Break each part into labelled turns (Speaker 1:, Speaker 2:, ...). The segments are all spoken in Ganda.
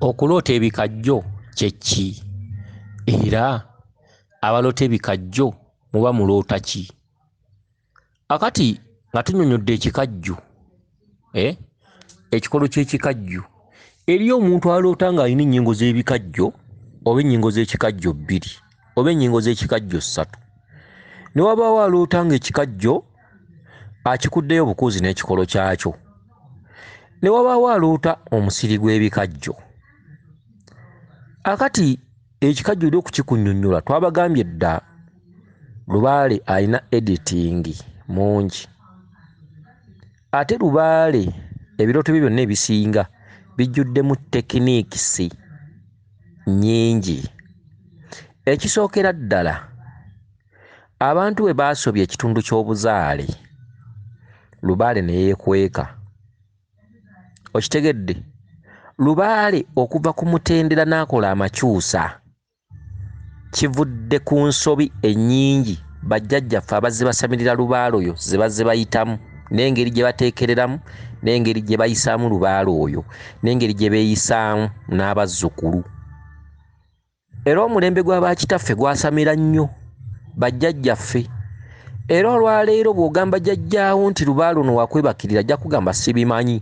Speaker 1: Okuloota ebikajjo kye ki? Era abaloota ebikajjo muba muloota ki? Akati nga tunnyonnyodde ekikajjo, ekikolo ky'ekikajjo, eriyo omuntu aloota ng'alina ennyingo z'ebikajjo oba ennyingo z'ekikajjo 2 oba ennyingo z'ekikajjo 3. Ne wabaawo aloota ng'ekikajjo akikuddeyo bukuuzi n'ekikolo kyakyo. Ne wabaawo aloota omusiri gw'ebikajjo. Akati ekikajjo oli okukikunnyonnyola twabagambye dda Lubaale alina editing mungi. Ate Lubaale ebirooto bye byonna ebisinga bijjuddemu tekinikisi nnyingi. Ekisookera ddala, abantu bwe baasobya ekitundu ky'obuzaale, Lubaale ne yeekweka. Okitegedde? Lubaale okuva ku mutendera n'akola amakyusa kivudde ku nsobi ennyingi bajjajjaffe abazze basamirira Lubaale oyo ze bazze bayitamu, n'engeri gye bateekereramu, n'engeri gye bayisaamu Lubaale oyo, n'engeri gye beeyisaamu n'abazzukulu. Era omulembe gw'abakitaffe gwasamira nnyo bajjajjaffe. Era olwaleero bw'ogamba jjajjaawo nti Lubaale ono wakwebakirira ajja kugamba sibimanyi.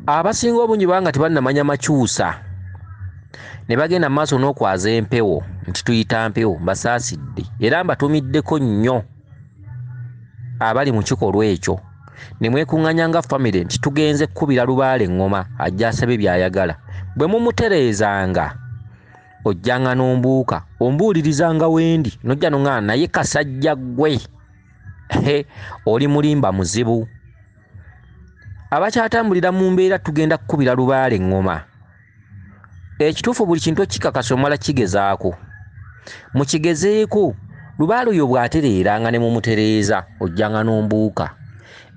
Speaker 1: Abasinga obungi banga tebannamanya makyusa, ne bagenda mu maaso n'okwaza empewo nti tuyita mpewo, mbasaasidde era mbatumiddeko nnyo abali mu kikolwa ekyo. Ne mwekuŋŋanya nga famire nti tugenze kkubira Lubaale eŋŋoma ajja asabe by'ayagala. Bwe mumutereezanga ojjanga n'ombuuka ombuulirizanga wendi nojja noŋŋana naye kasajja ggwe oli mulimba muzibu. Abakyatambulira mu mbeera tugenda kkubira Lubaale eŋŋoma. Ekituufu buli kintu okikakasa omala kigezaako. Mukigezeeko, Lubaale oyo bw'atereeranga ne mumutereeza ojjanga n'ombuuka.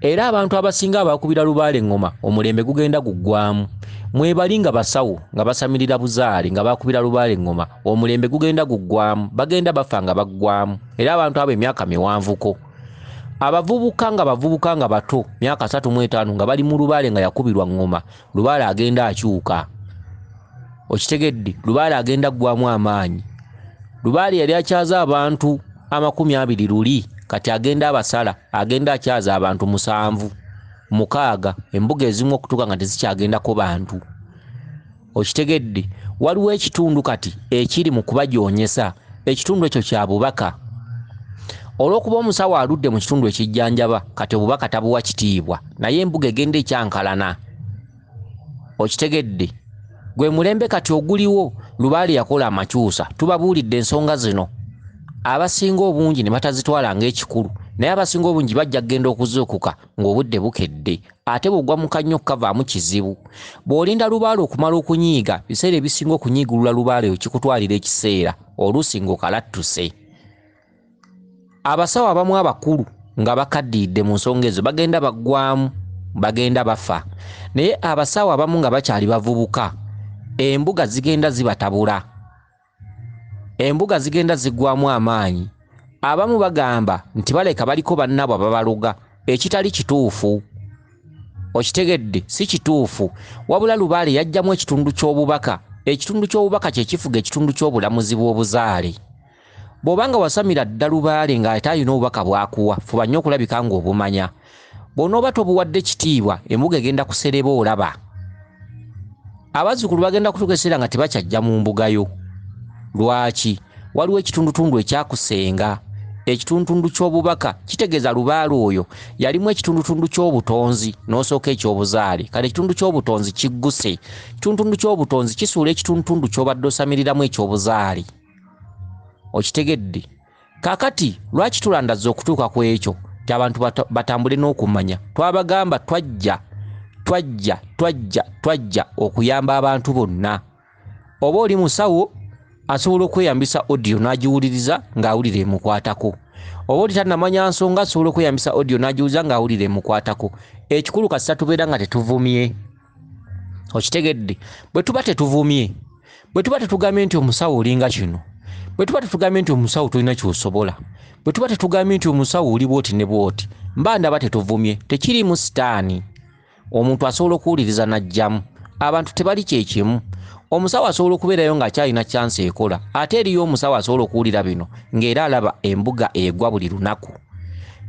Speaker 1: Era abantu abasinga abakubira Lubaale eŋŋoma omulembe gugenda guggwamu. Mwebali nga basawo nga basamirira buzaale nga bakubira Lubaale eŋŋoma omulembe gugenda guggwamu, bagenda bafa nga baggwamu. Era abantu abo emyaka miwanvuko. Abavubuka nga bato myaka 35 nga bali mu Lubaale nga yakubirwa ŋŋoma, Lubaale agenda akyuka. Okitegedde? Lubaale agenda ggwamu amaanyi. Lubaale yali akyaza abantu 20 luli, kati agenda abasala, agenda akyaza abantu 7, 6, embuga ezimu okutuuka nga tezikyagendako bantu. Okitegedde? Waliwo ekitundu kati ekiri mu kubajoonyesa, ekitundu ekyo kya bubaka. Olw'okuba omusawo aludde mu kitundu ekijjanjaba, kati obubaka tabuwa kitiibwa, naye embuga egenda ekyankalana. Okitegedde? Gwe mulembe kati oguliwo, Lubaale yakola amakyusa. Tubabuulidde ensonga zino. Abasinga obungi ne batazitwala ng'ekikulu, naye abasinga obungi bajja kugenda okuzuukuka ng'obudde bukedde. Ate bw'ogwa mu kannyo kavaamu kizibu. Bw'olinda Lubaale okumala okunyiiga, biseera ebisinga okunyiigulula Lubaale kikutwalira ekiseera, oluusi ng'okalattuse. Abasawo abamu abakulu nga bakaddiidde mu nsonga ezo bagenda baggwamu, bagenda bafa. Naye abasawo abamu nga bakyali bavubuka, embuga zigenda zibatabula. Embuga zigenda ziggwamu amaanyi. Abamu bagamba nti baleka baliko bannabo ababaloga, ekitali kituufu. Okitegedde? Si kituufu. Wabula Lubaale yajjamu ekitundu ky'obubaka. Ekitundu ky'obubaka kye kifuga ekitundu ky'obulamuzi bw'obuzaale. Bw'obanga wasamira dda Lubaale ng'ate alina obubaka bw'akuwa, fuba nnyo okulabika ng'obumanya. Bw'onooba tobuwadde kitiibwa, embuga egenda kusereba olaba. Abazzukulu bagenda kutuuka ekiseera nga tebakyajja mu mbugayo. Lwaki? Waliwo ekitundutundu ekyakusenga. Ekitundutundu ky'obubaka kitegeeza Lubaale oyo yalimu ekitundutundu ky'obutonzi n'osooka eky'obuzaale. Kale ekitundu ky'obutonzi kigguse. Ekitundutundu ky'obutonzi kisuula ekitundutundu ky'obadde osamiriramu eky'obuzaale. Okitegedde? Kaakati lwaki tulandazza okutuuka ku ekyo ti abantu batambule n'okumanya? Twabagamba twajja okuyamba abantu bonna. Oba oli musawo asobola okweyambisa audio n'agiwuliriza ng'awulira emukwatako. Oba oli tannamanya nsonga asobola okweyambisa audio n'agiwuliriza ng'awulira emukwatako. Ekikulu kasita tubeera nga tetuvumye. Okitegedde? Bwe tuba tetuvumye, bwe tuba tetugambye nti omusawo olinga kino, bwe tuba tetugambye nti omusawo tolina ky'osobola, bwe tuba tetugambye nti omusawo oli bwoti ne bwoti, mba ndaba tetuvumye, tekiriimu sitaani. Omuntu asobola okuwuliriza n'ajjamu abantu tebali kyekimu. Omusawo asobola okubeerayo ng'akyalina chance ekola, ate eriyo omusawo asobola okuwulira bino ng'era alaba embuga egwa buli lunaku.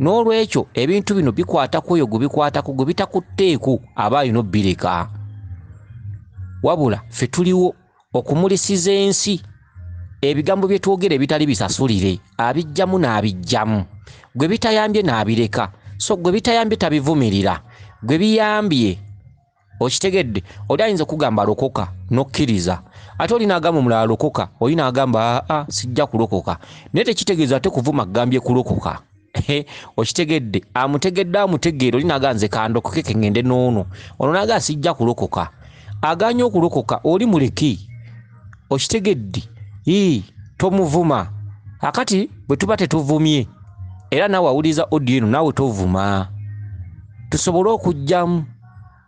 Speaker 1: N'olwekyo ebintu bino bikwata ku oyo gwe bikwata ku gwe bitakutteeku aba alina obbireka. Wabula ffe tuliwo okumulisiza ensi ebigambo bye twogera ebitali bisasulire abijjamu n'abijjamu, gwe bitayambye n'abireka, so gwe bitayambye tabivumirira, gwe biyambye. Okitegedde, oli ayinza okugamba lokoka n'okkiriza, ate oli n'agamba omulala lokoka, oli n'agamba sijja kulokoka, naye tekitegeeza ate kuvuma gambye kulokoka. Okitegedde, amutegeera, oli n'agamba nze kandokoke ke ngende n'ono, ono n'agamba sijja kulokoka. Aganya okulokoka oli muleki. Okitegedde, tomuvuma. Akati bwe tuba tetuvumye era naawe awuliriza audio eno naawe tovuma, tusobole okujjamu.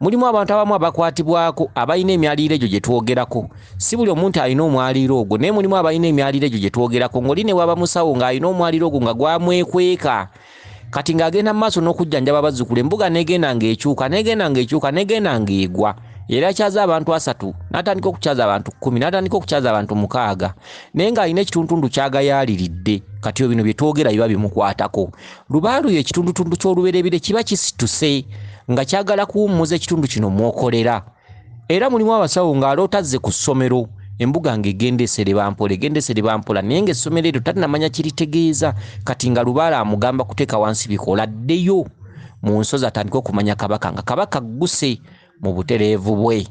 Speaker 1: Mulimu abantu abamu abakwatibwako abalina emyaliriro egyo gye twogerako. Si buli omuntu alina omwaliro ogwo, naye mulimu abalina emyaliriro egyo gye twogerako, ng'oli ne waba musawo ng'alina omwaliro ogwo nga gwamwekweka. Kati ng'agenda mu maaso n'okujjanjaba abazzukulu, embuga n'egenda ng'egwa, era akyaza abantu 3, n'atandika okukyaza abantu 10, n'atandika okukyaza abantu 6, naye ng'alina ekitundutundu ky'agayaaliridde. Kati bino bye twogera biba bimukwatako. Lubaaluyo ekitundutundu ky'olubereberye kiba kisituse nga kyagala kuwummuza ekitundu kino mwokolera. Era mulimu abasawo ng'aloota azze ku ssomero, embuga ng'egenda esereba mpola, naye ng'essomero eryo talinamanya kiritegeeza. Kati nga Lubaale amugamba kuteeka wansi bikola, addeyo mu nsozi atandika okumanya kabaka, nga kabaka gguse mu butereevu bwe.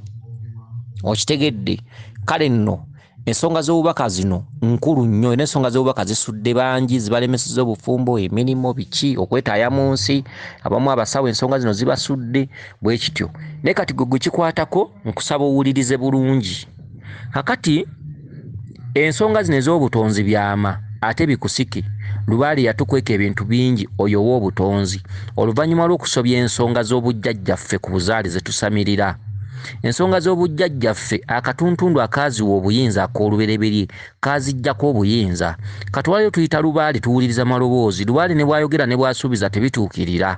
Speaker 1: Okitegedde? Kale nno ensonga z'obubaka zino nkulu nnyo, era ensonga z'obubaka zisudde bangi, zibalemesezza obufumbo, emirimu, biki, okwetaaya mu nsi. Abamu abasawo ensonga zino zibasudde bwe kityo. Naye kati gwe kikwatako nkusaba owulirize bulungi. Kakati ensonga zino ez'obutonzi byama ate bikusike. Lubaale yatukweka ebintu bingi oyo w'obutonzi oluvannyuma lw'okusobya ensonga z'obujjajjaffe ku buzaale ze tusamirira. Ensonga z'obujjajjaffe akatuntundu akaaziwa obuyinza ak'olubereberye kaazijjako obuyinza. Katwaleyo tuyita Lubaale tuwuliriza maloboozi. Lubaale ne bw'ayogera ne bw'asuubiza tebituukirira.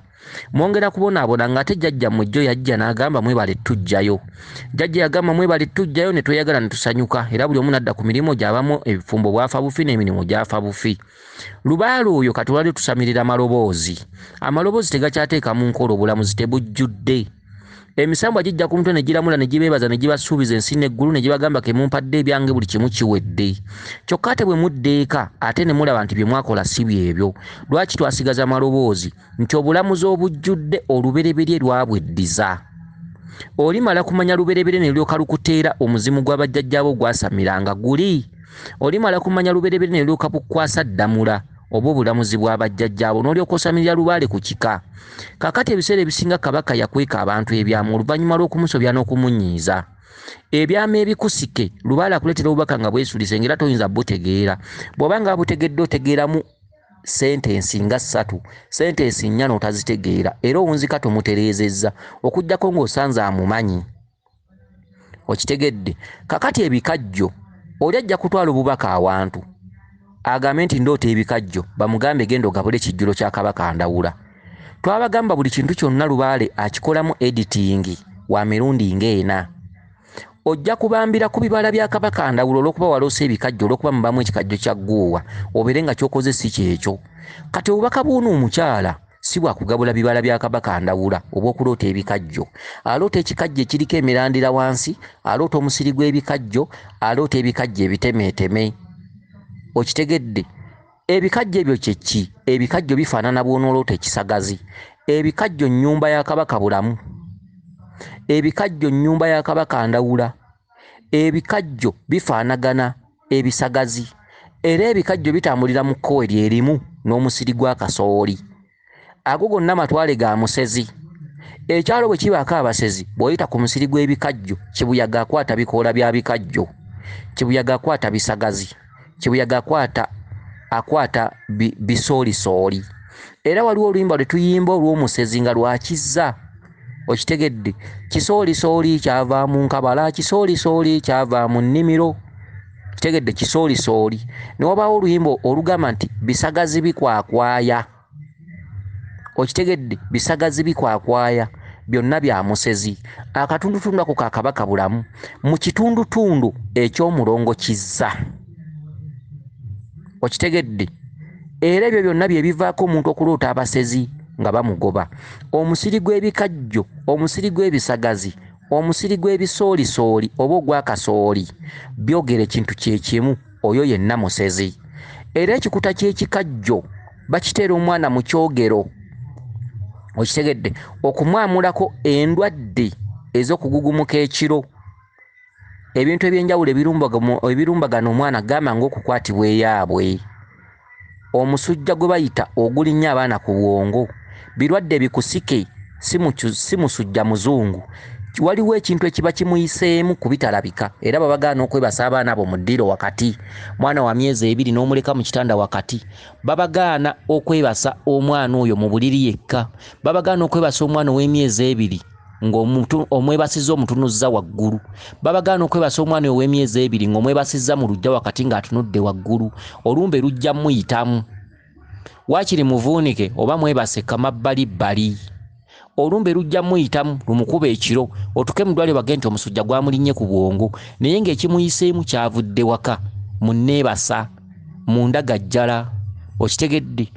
Speaker 1: Mwongera kubonaabona ng'ate jjajjammwe jjo yajja n'agamba mwebale tujjayo. Jjajja yagamba mwebale tujjayo ne tweyagala ne tusanyuka, era buli omu n'adda ku mirimu gy'abamu ebifumbo bwafa bufi n'emirimu gyafa bufi. Lubaale oyo katwaleyo tusamirira maloboozi. Amaloboozi tegakyateeka mu nkola, obulamuzi tebujjudde. Emisambo gijja ku mutwe ne giramula ne gibeebaza ne gibasuubiza ensi n'eggulu ne gibagamba ke mumpadde ebyange buli kimu kiwedde. Kyokka ate bwe muddeeka ate ne mulaba nti bye mwakola si byebyo. Lwaki twasigaza maloboozi? Nti obulamuzi obujjudde olubereberye lwabweddiza. Olimala kumanya lubereberye ne lyoka lukuteera omuzimu gw'abajjajjaabo gwasamiranga guli. Olimala kumanya lubereberye ne lyoka bukwasa ddamula oba obulamuzi bw'abajjajjaabo n'olyoka osamirira Lubaale ku kika. Kakati ebiseera ebisinga kabaka yakweka abantu ebyamu oluvannyuma lw'okumusobya n'okumunyiiza. Ebyamu ebikusike Lubaale akuleetera obubaka nga bwesuulise ng'era toyinza butegeera. Bw'oba nga butegedde otegeeramu sentensi nga 3, sentensi 4 n'otazitegeera, era owunzika tomutereezezza okuggyako ng'osanze amumanyi. Okitegedde? Kakati ebikajjo oli ajja kutwala obubaka awantu agambe nti ndoota ebikajjo bamugambe genda ogabule kijjulo kya Kabaka Ndawula. Twabagamba buli kintu kyonna Lubaale akikolamu editing wa mirundi ng'ena. Ojja kubambira ku bibala bya Kabaka Ndawula olw'okuba waloosa ebikajjo, olw'okuba mubamu ekikajjo kya ggoowa obeere nga ky'okoze si kyekyo. Kati obubaka bw'ono omukyala si bwa kugabula bibala bya Kabaka Ndawula oba okuloota ebikajjo. Aloota ekikajjo ekiriko emirandira wansi, aloota omusiri gw'ebikajjo, aloota ebikajjo ebitemeeteme. Okitegedde? Ebikajjo ebyo kye ki? Ebikajjo bifaanana bw'onooloota ekisagazi. Ebikajjo nnyumba ya Kabaka Bulamu. Ebikajjo nnyumba ya Kabaka Ndawula. Ebikajjo bifaanagana ebisagazi. Era ebikajjo bitambulira mu kkowe lyerimu n'omusiri gwa kasooli. Ago gonna matwale ga musezi. Ekyalo bwe kibaako abasezi bw'oyita ku musiri gw'ebikajjo, kibuyaga akwata bikoola bya bikajjo, kibuyaga akwata bisagazi, kibuyaga akwata bisoolisooli. Era waliwo oluyimba lwe tuyimba olw'omusezi nga lwakizza. Okitegedde? Kisoolisooli kyava mu nkabala, kisoolisooli kyava mu nnimiro. Kitegedde? Kisoolisooli. Ne wabaawo oluyimba olugamba nti bisagazi bikwakwaya. Okitegedde? Bisagazi bikwakwaya. byonna bya musezi. Akatundutundu ako ka kabaka bulamu mu kitundutundu eky'omulongo kizza. Okitegedde? Era ebyo byonna bye bivaako omuntu okuloota abasezi nga bamugoba. Omusiri gw'ebikajjo, omusiri gw'ebisagazi, omusiri gw'ebisoolisooli oba ogw'akasooli byogera ekintu kye kimu, oyo yenna musezi. Era ekikuta ky'ekikajjo bakiteera omwana mu kyogero. Okitegedde? Okumwamulako endwadde ez'okugugumuka ekiro, ebintu ebyenjawulo ebirumbagana omwana gamba ng'okukwatibwa eyaabwe, omusujja gwe bayita ogulinnya abaana ku bwongo, birwadde bikusike, si musujja muzungu. Waliwo ekintu ekiba kimuyiseemu kubitalabika, era babagaana okwebasa abaana abo mu ddiro wakati. Mwana wa myezi 2 n'omuleka mu kitanda wakati, babagaana okwebasa omwana oyo mu buliri yekka. Babagaana okwebasa omwana ow'emyezi 2 ng'omwebasizza omutunuzza waggulu. Babagaana okwebasa omwana ow'emyezi 2 ng'omwebasizza mu lujja wakati ng'atunudde waggulu. Olumbe lujja muyitamu. Waakiri muvuunike oba mwebase kamabbalibbali. Olumbe lujja muyitamu lumukuba ekiro, otuke mu ddwaliro bagende nti omusujja gwamulinnye ku bwongo, naye ng'ekimuyiseemu kyavudde waka mu nneebasa, mu ndagajjala. Okitegedde?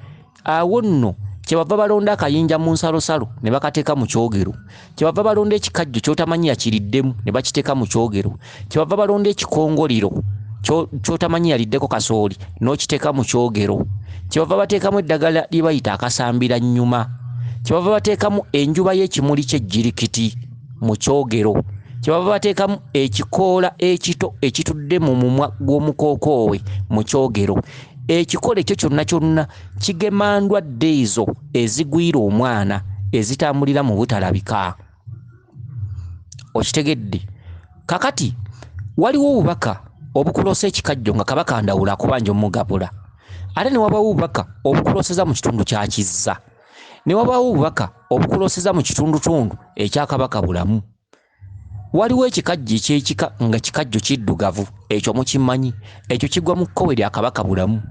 Speaker 1: Awo nno kyebava balonda akayinja mu nsalosalo ne bakateeka mu kyogero. Kyebava balonda ekikajjo ky'otamanyi yakiriddemu ne bakiteeka mu kyogero. Kyebava balonda ekikongoliro ky'otamanyi yaliddeko kasooli n'okiteeka mu kyogero. Kyebava bateekamu eddagala lye bayita akasambira nnyuma. Kyebava bateekamu enjuba y'ekimuli ky'ejjirikiti mu kyogero. Kyebava bateekamu ekikoola ekito ekitudde mu mumwa gw'omukookoowe mu kyogero. Ekikola ekyo kyonna kyonna kigema ndwadde ezo ezigwira omwana ezitambulira mu butalabika. Okitegedde? Kakati waliwo obubaka obukuloosa ekikajjo nga kabaka Ndawula akubanja omugabula. Ate ne wabawo obubaka obukulooseza mu kitundu kya Kizza. Ne wabawo obubaka obukulooseza mu kitundutundu ekya Kabaka Bulamu. Waliwo ekikajjo eky'ekika nga kikajjo kiddugavu, ekyo mukimanyi, ekyo kigwa mu kkowe lya Kabaka Bulamu.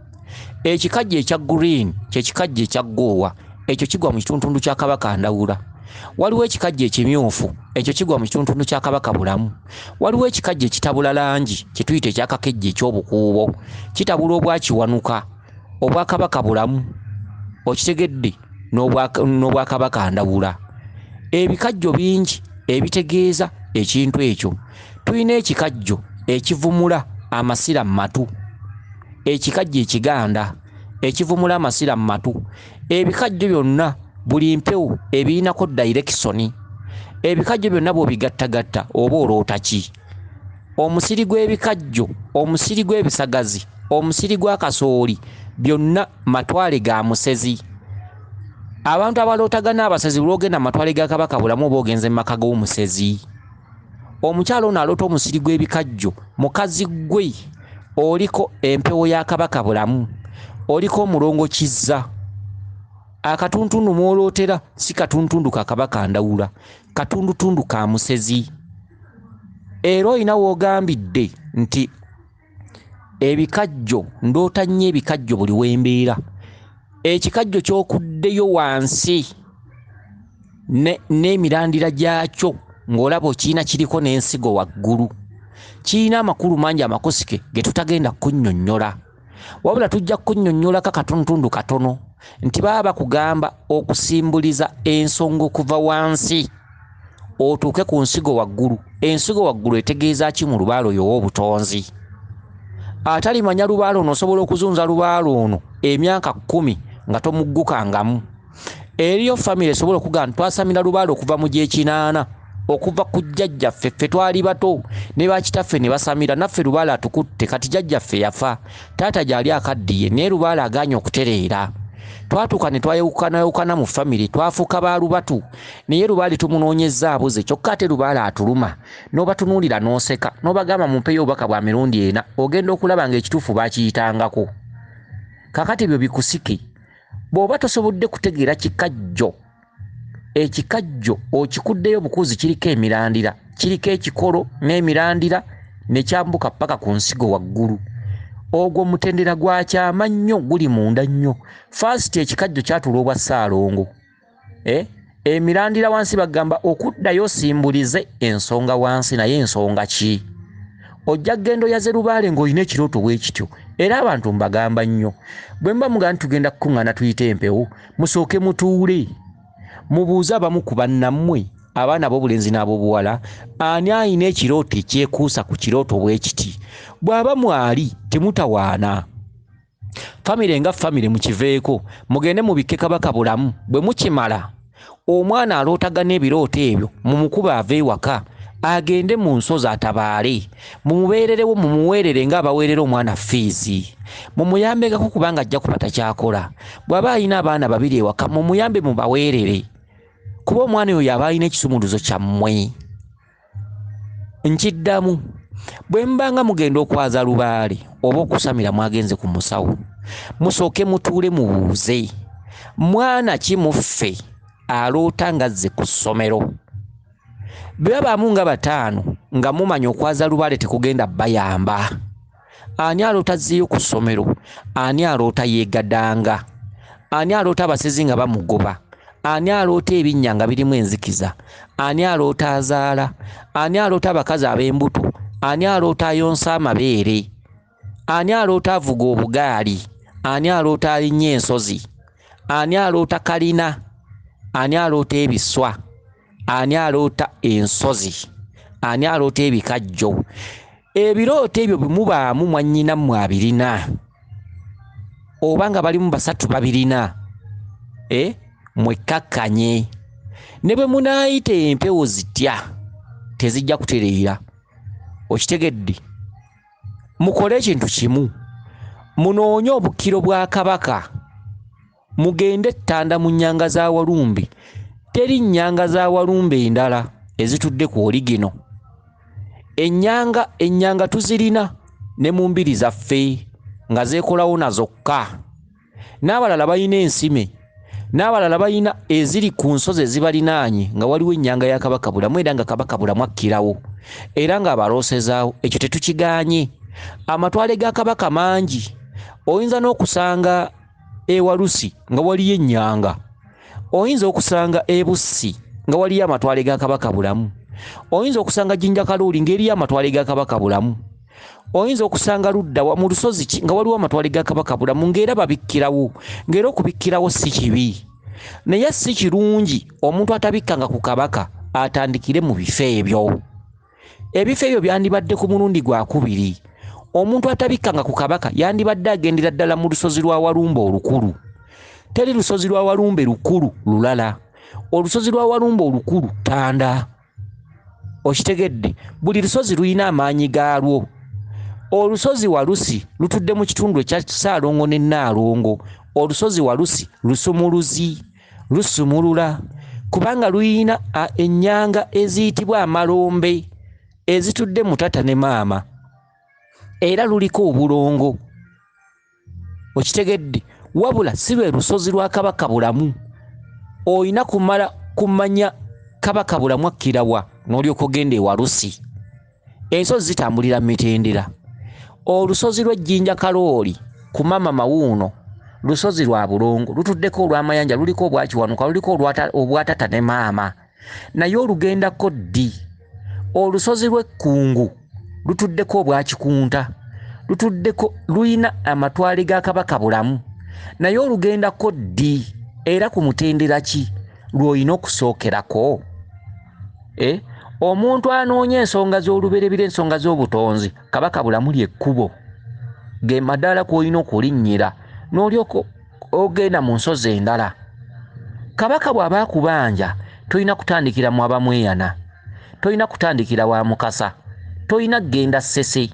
Speaker 1: Ekikajjo ekya green kye kikajjo ekya ggoowa, ekyo kigwa mu kitundutundu kya Kabaka Ndawula. Waliwo ekikajjo ekimyufu, ekyo kigwa mu kitundutundu kya Kabaka Bulamu. Waliwo ekikajjo ekitabula langi kye tuyita ekyakakejje eky'obukuubo, kitabula obwakiwanuka obwa Kabaka Bulamu. Okitegedde? N'obwa Kabaka Ndawula. Ebikajjo bingi ebitegeeza ekintu ekyo. Tulina ekikajjo ekivumula amasira mu matu, ekikajjo ekiganda ekivumula amasira mu matu. Ebikajjo byonna buli mpewo ebirinako direction. Ebikajjo byonna bw'obigattagatta oba oloota ki? Omusiri gw'ebikajjo, omusiri gw'ebisagazi, omusiri gw'akasooli byonna matwale ga musezi. Abantu abalootagana abasezi lwogenda matwale ga Kabaka Bulamu oba ogenze mu maka g'omusezi. Omukyalo ono aloota omusiri gw'ebikajjo, mukazi gwe oliko empewo ya Kabaka Bulamu, oliko omulongo Kizza. Akatuntundu mwolootera si katuntundu ka Kabaka Ndawula, katundutundu ka musezi. Era olina woogambidde nti ebikajjo ndoota nnyo ebikajjo buli wembeera. Ekikajjo ky'okuddeyo wansi n'emirandira gyakyo ng'olaba okiina kiriko n'ensigo waggulu. Kiina amakulu mangi amakusike ge tutagenda kunnyonnyola. Wabula tujja kunnyonnyolako katuntundu katono nti baba bakugamba okusimbuliza ensonga okuva wansi otuuke ku nsigo waggulu. Ensigo waggulu etegeeza ki mu lubaalo oyo ow'obutonzi? Atalimanya lubaalo ono osobola okuzunza lubaalo ono emyaka 10 nga tomuggukangamu. Eriyo famire esobola okugamba twasamira lubaalo okuva mu gy'ekinaana, okuva ku jjajjaffe ffe twali bato ne bakitaffe ne basamira, naffe lubaalo atukutte, kati jjajjaffe yafa, taata gyali akaddiye naye lubaalo agaanye okutereera. Twatuuka ne twayawukana mu famire, twafuuka baalubatu naye lubaale tumunoonyezza abuze, kyokka ate lubaale atuluma. N'obatunuulira n'oseka n'obagamba mumpeyo obubaka bwa mirundi 4, ogenda okulaba ng'ekituufu baakiyitangako. Kakati ebyo bikusike. Bw'oba tosobodde kutegeera kikajjo, ekikajjo okikuddeyo bukuzi kiriko emirandira, kiriko ekikolo n'emirandira ne kyambuka paka ku nsigo waggulu. Ogwo mutendera gwakyama nnyo, guli munda nnyo. First ekikajjo kyatula obwa Ssaalongo. Emirandira wansi bagamba okuddayo simbulize ensonga wansi naye ensonga ki? Ojja gendo ya Zerubaale ng'olina ekirooto bwe kityo. Era abantu mbagamba nnyo. Bwe mba mugamba tugenda kukuŋŋaana tuyite empewo, musooke mutuule. Mubuuze abamu ku bannammwe, abaana b'obulenzi n'ab'obuwala, ani alina ekirooto ekyekuusa ku kirooto bwe kiti. Bw'aba mwali temutawaana. Famire nga famire mukiveeko, mugende mubikke Kabaka bulamu. Bwe mukimala, omwana alootagana ebirooto ebyo, mumukuba ave ewaka. Agende mu nsozi atabaale, mumubeererewo mumuweerere ng'abaweerera omwana fiizi. Mumuyambengako kubanga ajja kuba takyakola. Bw'aba alina abaana babiri ewaka, mumuyambe mubaweerere. Kuba omwana oyo yaba alina ekisumuluzo kyammwe. Nkiddamu, bwe mbanga mugenda okwaza Lubaale oba okusamira mwagenze ku musawo, musooke mutuule mubuuze. Mwana ki muffe aloota ngazze ku ssomero? Bwe babaamu nga bataano nga mumanya okwaza Lubaale tekugenda bayamba. Ani aloota azzeeyo ku ssomero? Ani aloota yeegadanga? Ani aloota abasezi nga bamugoba? Ani aloota ebinnya nga birimu enzikiza? Ani aloota azaala? Ani aloota abakazi ab'embuto? Ani aloota ayonsa amabeere? Ani aloota avuga obugaali? Ani aloota alinnya ensozi? Ani aloota kalina? Ani aloota ebiswa? Ani aloota ensozi? Ani aloota ebikajjo? Ebirooto ebyo bimubaamu mwannyinammwe abirina, oba nga balimu basatu babirina. Mwekkakkanye. Ne bwe munaayita empewo zitya tezijja kutereera. Okitegedde? Mukole ekintu kimu, munoonye obukkiro bwa Kabaka, mugende ettanda mu nnyanga za Walumbe. Teri nnyanga za Walumbe endala ezitudde ku oligino. Ennyanga tuzirina ne mu mbiri zaffe nga zeekolawo nazokka. N'abalala balina ensime, n'abalala balina eziri ku nsozi ezibalinaanye nga waliwo ennyanga ya Kabaka bulamu era nga Kabaka bulamu akkirawo era nga abaloosezaawo. Ekyo tetukigaanye. Amatwale ga Kabaka mangi. Oyinza n'okusanga ewalusi nga waliyo ennyanga. Oyinza okusanga ebussi nga waliyo amatwale ga Kabaka bulamu. Oyinza okusanga Jinja Kalooli ng'eriyo amatwale ga Kabaka bulamu. Oyinza okusanga ludda mu lusozi nga waliwo amatwale ga Kabaka bulamu ng'era babikkirawo, ng'era okubikkirawo si kibi. Naye si kirungi omuntu atabikkanga ku Kabaka atandikire mu bifo ebyo. Ebifo ebyo byandibadde ku mulundi gwakubiri. Omuntu atabikkanga ku Kabaka yandibadde agendera ddala mu lusozi lwa Walumbe olukulu. Teri lusozi lwa Walumbe lukulu lulala. Olusozi lwa Walumbe olukulu Ttanda. Okitegedde? Buli lusozi lulina amaanyi gaalwo. Olusozi Walusi lutudde mu kitundu ekya Ssaalongo ne Nnaalongo. Olusozi Walusi lusumuluzi, lusumulula, kubanga luyina ennyanga eziyitibwa amalombe ezitudde mu tata ne maama. Era luliko obulongo. Okitegedde? Wabula si lwe lusozi lwa Kabaka bulamu. Oyina kumanya Kabaka bulamu akkirawa n'olyoka ogenda ewalusi. Ensozi zitambulira mu mitendera. Olusozi lw'Ejjinja Kalooli ku Mama Mawuuno lusozi lwa bulongo, lutuddeko olw'amayanja, luliko obwakiwanuka, luliko obwatata ne maama. Naye olugendako ddi. Olusozi lw'Ekkungu lutuddeko obwakikunta, luyina amatwale ga Kabaka bulamu. Naye olugendako ddi era ku mutendera ki lw'olina okusookerako? Omuntu anoonya ensonga z'oluberebire, ensonga z'obutonzi, Kabaka bulamu ly'ekkubo. Ge madaala kw'olina okulinnyira n'olyoka ogenda mu nsozi endala. Kabaka bw'aba akubanja tolina kutandikira mu abamweyana, tolina kutandikira wa Mukasa, tolina kgenda Ssese,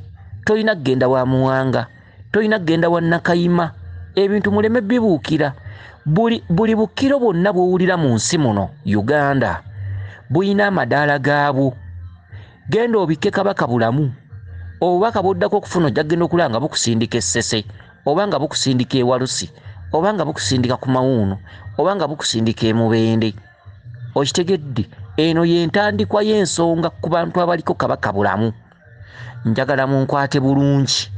Speaker 1: tolina kgenda wa Muwanga, tolina kgenda wa Nakayima. Ebintu muleme bibuukira. Buli bukkiro bwonna bw'owulira mu nsi muno Uganda buyina amadaala gaabwo. Genda obikke Kabaka bulamu. Obubaka bw'oddako okufuna ojja kgenda okulaba nga bukusindika e Ssese, oba nga bukusindika e Walusi, oba nga bukusindika ku Mawuuno, oba nga bukusindika e Mubende. Okitegedde? Eno y'entandikwa y'ensonga ku bantu abaliko Kabaka bulamu. Njagala munkwate bulungi.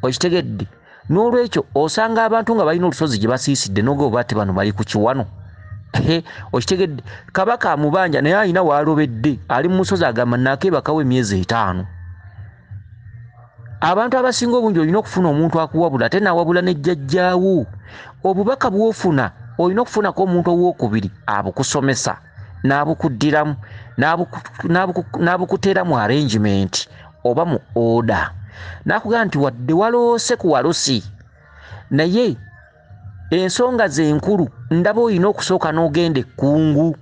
Speaker 1: Okitegedde? N'olwekyo osanga abantu nga balina olusozi gye basiisidde n'ogwo bate bano bali ku kiwano. Okitegedde kabaka amubanja naye alina waalobedde ali mu musozi agamba nakeebakawo emyezi 5. Abantu abasinga obungi olina okufuna omuntu akuwabula ate naawabula ne jjajjaawo. Obubaka bw'ofuna olina okufunako omuntu owokubiri abukusomesa n'abukuddiramu n'abukuteeramu arrangement oba mu order. N'akugamba nti wadde waloose ku walosi naye ensonga zenkulu ndaba olina okusooka n'ogenda ekkungu.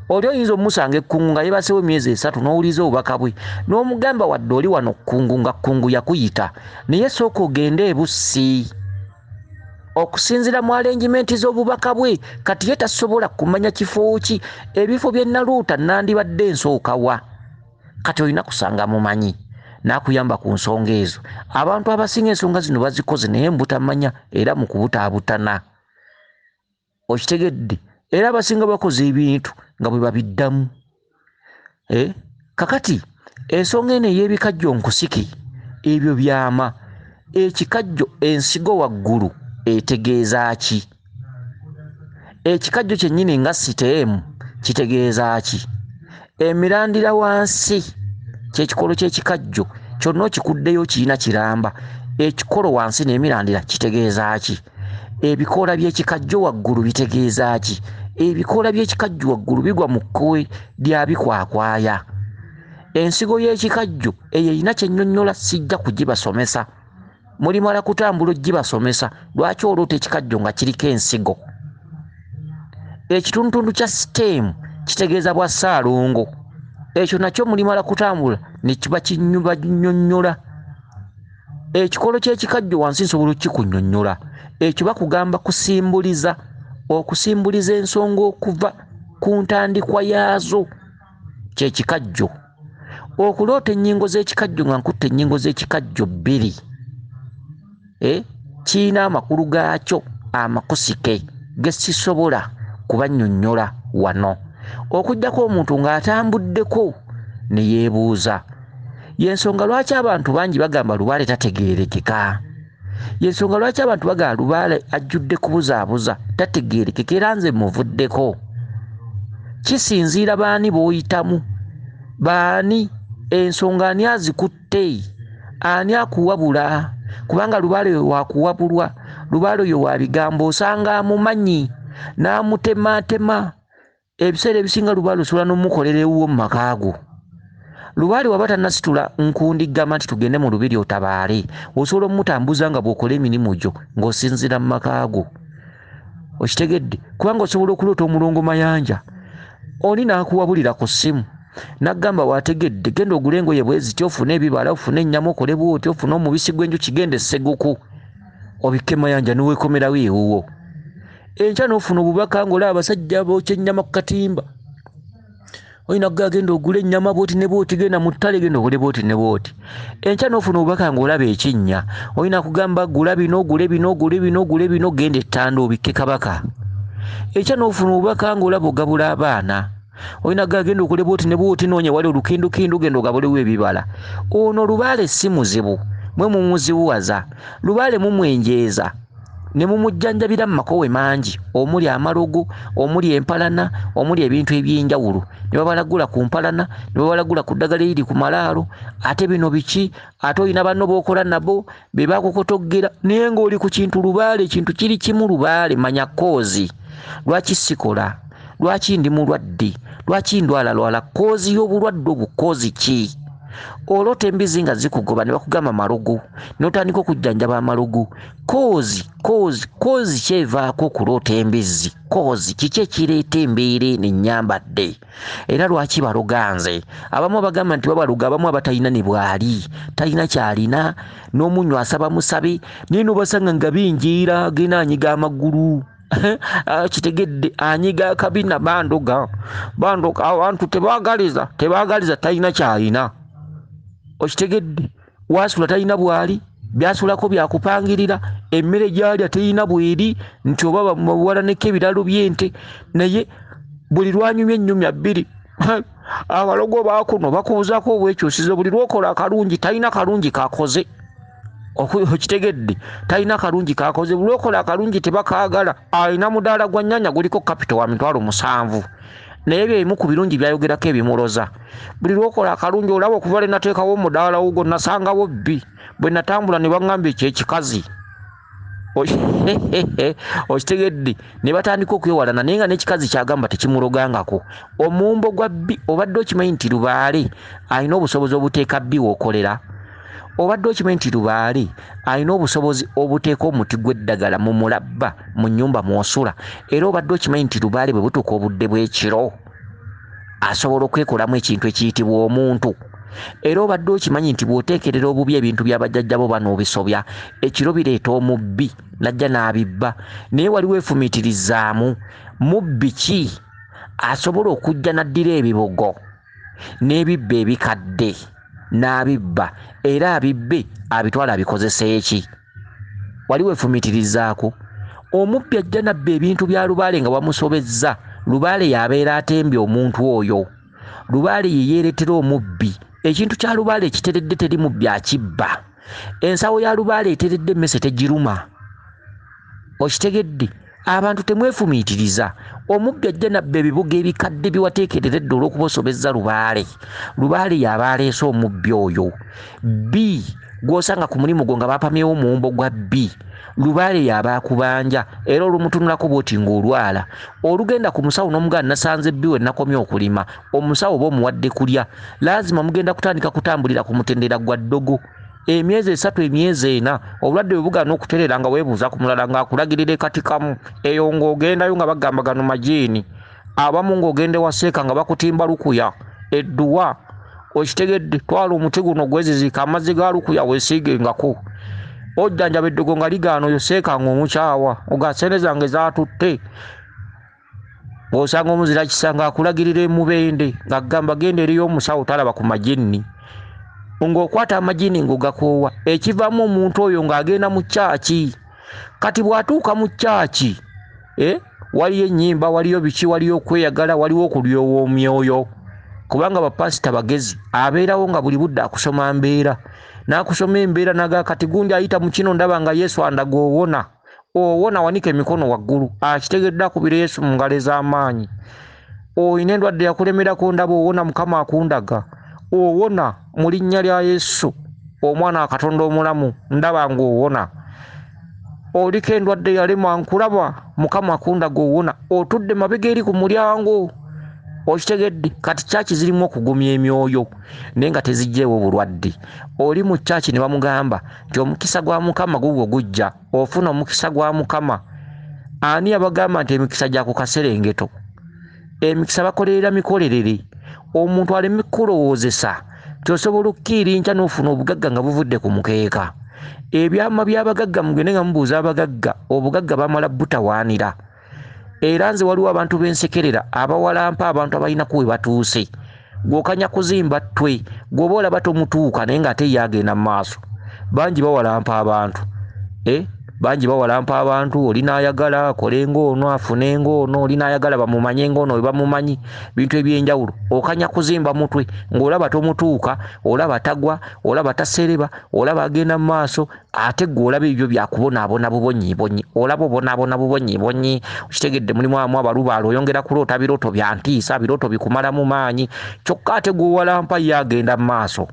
Speaker 1: Oli oyinza omusanga ekkungu nga yebasewo emyezi 3 n'owuliza obubaka bwe n'omugamba wadde oli wano kkungu nga kkungu yakuyita naye sooka ogende ebussi. Okusinziira mu arrangement z'obubaka bwe kati ye tasobola kumanya kifo ki ebifo bye naluuta nandibadde nsookawa kati olina kusanga mumanyi n'akuyamba ku nsonga ezo. Abantu abasinga ensonga zino bazikoze naye mbutamanya era mu kubutaabutana. Okitegedde era abasinga bakoze ebintu nga bwe babiddamu. Kakati ensonga eno ey'ebikajjo nkusiki ebyo byama. Ekikajjo ensigo waggulu etegeeza ki? Ekikajjo kyennyini nga siteemu kitegeeza ki? Emirandira wansi kyekikolo ky'ekikajjo kyonna okikuddeyo kirina kiramba. Ekikolo wansi n'emirandira kitegeeza ki? Ebikoola by'ekikajjo waggulu bitegeeza ki? Ebikoola by'ekikajjo waggulu bigwa mu kkowe lya bikwakwaya. Ensigo y'ekikajjo eyo erina kyennyonnyola sijja kugibasomesa. Mulimala kutambula ogibasomesa lwaki oloota ekikajjo nga kiriko ensigo. Ekitundutundu kya siteemu kitegeeza bwa ssaalongo. Ekyo nakyo mulimala kutambula ne kiba kinnyonnyola. Ekikolo ky'ekikajjo wansi nsobola okukikunnyonnyola. Ekyo bakugamba kusimbuliza. Okusimbuliza ensonga okuva ku ntandikwa yaazo kyekikajjo. Okuloota ennyingo z'ekikajjo nga nkutte ennyingo z'ekikajjo 2. Kiina amakulu gaakyo amakusike ge sisobola kubannyonnyola wano. Okujjako omuntu ng'atambuddeko ne yeebuuza. Y'ensonga lwaki abantu bangi bagamba Lubaale tategeerekeka. Y'ensonga lwaki abantu bagamba Lubaale ajjudde kubuzaabuza tategeerekeka era nze muvuddeko. Kisinziira baani b'oyitamu. Baani ensonga ani azikutte? Ani akuwabula? Kubanga Lubaale wakuwabulwa. Lubaale oyo wa bigambo osanga amumanyi n'amutemaatema. Ebiseera ebisinga Lubaale osobola n'omukolera ewuwo mu makaago. Lubaale waba tannasitula nkundiggama nti tugende mu lubiri otabaale osobola omutambuza nga bw'okola emirimu gyo ng'osinzira mu makaago. Okitegedde kubanga osobola okuloota omulongo mayanja oli n'akuwabulira ku ssimu n'agamba waategedde genda ogule engoye bwe ziti ofune ebibala ofune ennyama okole bw'oti ofune omubisi gw'enjuki genda esseguku obikke mayanja n'oweekomerawo ewuwo. Enkya n'ofuna obubaka ng'olaba abasajja bookya ennyama ku katimba. Olina gagenda ogula ennyama bw'oti ne bw'oti genda mu ttale genda ogule bw'oti ne bw'oti. Enkya n'ofuna obubaka ng'olaba ekinnya. Olina kugamba gula bino ogule bino ogule bino ogule bino genda ettanda obikke kabaka. Enkya n'ofuna obubaka ng'olaba ogabula abaana. Olina gagenda okole bw'oti ne bw'oti noonya wali olukindukindu genda ogabulewo ebibala. Ono Lubaale si muzibu mwe mumuzibuwaza. Lubaale mumwenjeeza ne mumujjanjabira mu makowe mangi omuli amalogo omuli empalana omuli ebintu eby'enjawulo ne babalagula ku mpalana ne babalagula ku ddagala eriri ku malaalo. Ate bino biki? Ate olina banno b'okola nabo be bakukotoggera naye ng'oli ku kintu Lubaale ekintu kiri kimu Lubaale manya koozi. Lwaki sikola? Lwaki ndi mulwadde? Lwaki ndwalalwala? Koozi y'obulwadde obukoozi ki? Oloota embizi nga zikugoba ne bakugamba malogo n'otandika okujjanjaba amalogo. Koozi kyevaako okuloota embizi? Koozi kiki ekireeta embeera eno ennyambadde? Era lwaki baloganze? Abamu bagamba nti babaloga, abamu abatalina ne bwali talina kyalina n'omunnyo asaba musabe naye n'obasanga nga binjiira agenda anyiga amagulu. Kitegedde anyiga akabina bandoga abantu tebaagaliza talina kyalina. Okitegedde wasula talina bwali byasulako byakupangirira emmere gyalya talina bweri nti oba bawalaneko ebiralo by'ente naye buli lwanyumya ennyumya 2 abalogo baakuno bakubuzaako obwekyusizo buli lwokola akalungi talina kalungi kakoze. Okitegedde talina kalungi kakoze bulokola kalungi tebakaagala alina mudaala gwa nnyaanya guliko capital wa mitwalo 7 naye byebimu ku birungi byayogerako ebimuloza buli lwokola akalungi olaba okuva le nateekawo omudaala wo gonna nasangawo bbi bwe natambula ne baŋŋamba ekyekikazi okitegedde ne batandika okwewalana naye nga n'ekikazi kyagamba tekimulogangako omumbo gwa bbi obadde okimanyi nti lubaale alina obusobozi obuteeka bbi w'okolera obadde okimanyi nti lubaale alina obusobozi obuteeka omuti gw'eddagala mu mulabba mu nnyumba mw'osula era obadde okimanyi nti lubaale bwe butuuka obudde bw'ekiro asobola okwekolamu ekintu ekiyitibwa omuntu era obadde okimanyi nti bw'oteekerera obubi ebintu by'abajjajjabo bano obisobya ekiro bireeta omubbi najja n'abibba naye wali weefumiitirizaamu mubbi ki asobola okujja n'addira ebibogo n'ebibba ebikadde n'abibba era abibbe abitwala abikozesa eki wali weefumiitirizaako omubbi ajja nabba ebintu bya lubaale nga wamusobezza lubaale yabeera atembye omuntu oyo lubaale ye yeeretera omubbi ekintu kya lubaale ekiteredde teri mubbi akibba ensawo ya lubaale eteredde emmese tegiruma okitegedde abantu temwefumiitiriza omubbi ajja nabba ebibuga ebikadde biwateekereredde olw'okuba osobezza lubaale yaba aleese omubbi oyo bbi gw'osanga ku mulimu gwo nga baapamyewo omuwumbo gwa bbi lubaale yaba akubanja era olumutunulako bw'oti ng'olwala olugenda ku musawo n'omuganda nasanze bbi we nakomye okulima omusawo oba omuwadde kulya laazima mugenda kutandika kutambulira ku mutendera gwa ddogo emyezi 3 emyezi 4 obulwadde bwe bugaana okuterera nga weebuuza ku mulala ng'akulagirira ekatikamu eyo ng'ogendayo nga bagamba gano majiini abamu ng'ogenda waseeka nga bakutimba lukuya edduwa okitegedde twala omuti guno gweziziika amazzi ga lukuya weesiigengako ojjanjaba eddogo nga ligaano oyo seekanga omukyawa ogasenezange zaatutte osanga omuzira kisanga akulagirira emubende ng'agamba genda eriyo omusawo talaba ku majinni ng'okwata amajini ng'ogakoowa ekivaamu omuntu oyo ng'agenda mu kyaki kati bw'atuuka mu kyaki waliyo ennyimba waliyo biki waliyo okweyagala waliwo okulyowa omyoyo kubanga bapasita bagezi abeerawo nga buli budde akusoma mbeera n'akusoma embeera naga kati gundi ayita mu kino ndaba nga Yesu andaga owona wanika emikono waggulu akitegedde akubira Yesu mu ngalo ez'amaanyi oyina endwadde yakulemerako ndaba owona Mukama akundaga owona mu linnya lya Yesu omwana wa Katonda omulamu ndaba ng'owona oliko endwadde yalema nkulaba Mukama akundaga owona otudde mabega eri ku mulyango okitegedde kati kyaki zirimu okugumya emyoyo naye nga tezijjeewo bulwadde oli mu kyaki ne bamugamba nti omukisa gwa Mukama gugwo gujja ofuna omukisa gwa Mukama ani abagamba nti emikisa gya ku kaserengeto emikisa bakolerera mikolerere omuntu aleme kulowoozesa kyosobola okkiirinkya n'ofuna obugagga nga buvudde ku mukeeka ebyama by'abagagga mugende nga mubuuza abagagga obugagga bamala butawaanira era nze waliwo abantu b'ensekerera abawalampa abantu abalinaku we batuuse gw'okanya kuzimba ttwe gw'oba olaba tomutuuka naye ng'ate ye agenda mu maaso bangi bawalampa abantu bangi bawalampa abantu oli n'ayagala akole ng'ono afune ng'ono oli n'ayagala bamumanye ng'ono we bamumanyi bintu eby'enjawulo okanya kuzimba mutwe ng'olaba tomutuuka olaba tagwa olaba tasereba olaba agenda mu maaso ate gwe olaba ebyo byakubonaabona bubonyiibonyi olaba obonaabona bubonyiibonyi okitegedde mulimu amu abalubaala oyongera kuloota birooto bya ntiisa birooto bikumalamu maanyi kyokka ate gwe walampa ye agenda mu maaso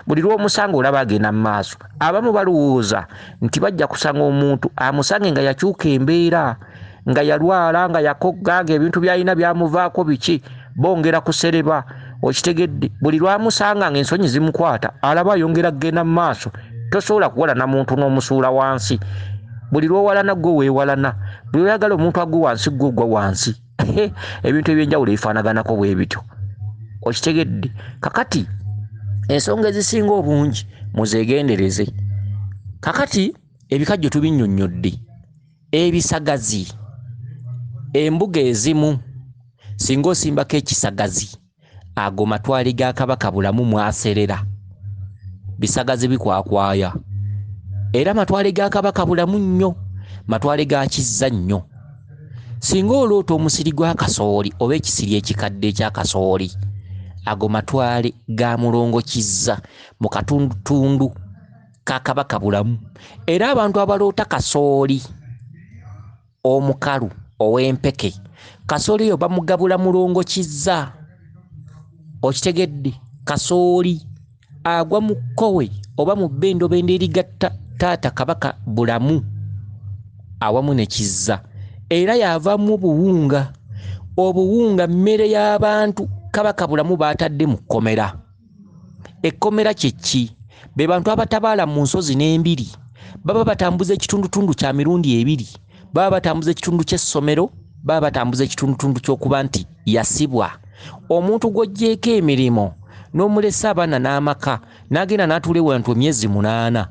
Speaker 1: buli lw'omusanga olaba agenda mu maaso abamu balowooza nti bajja kusanga omuntu amusange nga yakyuka embeera nga yalwala nga yakogga ng'ebintu by'alina byamuvaako biki bongera kusereba okitegedde buli lwamusanga ng'ensonyi zimukwata alaba ayongera kugenda mu maaso tosobola kuwalana muntu n'omusuula wansi buli lw'owalana gwe weewalana buli lw'oyagala omuntu agwe wansi gwe ogwa wansi ebintu eby'enjawulo ebifaanaganako bwe bityo okitegedde kakati ensonga ezisinga obungi muzeegendereze kakati ebikajjo tubinnyonnyodde ebisagazi embuga ezimu singa osimbako ekisagazi ago matwale ga Kabaka bulamu mwaserera bisagazi bikwakwaya era matwale ga Kabaka bulamu nnyo matwale ga kizza nnyo singa oloota omusiri gwa kasooli oba ekisiri ekikadde ekya kasooli ago matwale ga mulongo kizza mu katundutundu kakabaka bulamu. Era abantu abaloota kasooli omukalu ow'empeke, kasooli oyo bamugabula mulongo kizza. Okitegedde? Kasooli agwa mu kkowe oba mu bbendobendo erigatta taata kabaka bulamu awamu ne kizza. Era yavaamu buwunga. Obuwunga mmere y'abantu kabaka bulamu baatadde mu kkomera. Ekkomera kye ki? Be bantu abatabaala mu nsozi n'embiri. Baba batambuza ekitundutundu kya mirundi ebiri. Baba batambuza ekitundu ky'essomero, baba batambuza ekitundutundu ky'okuba nti yasibwa. Omuntu gw'oggyeeko emirimu n'omulesa abaana n'amaka n'agenda n'atuula ewantu emyezi 8.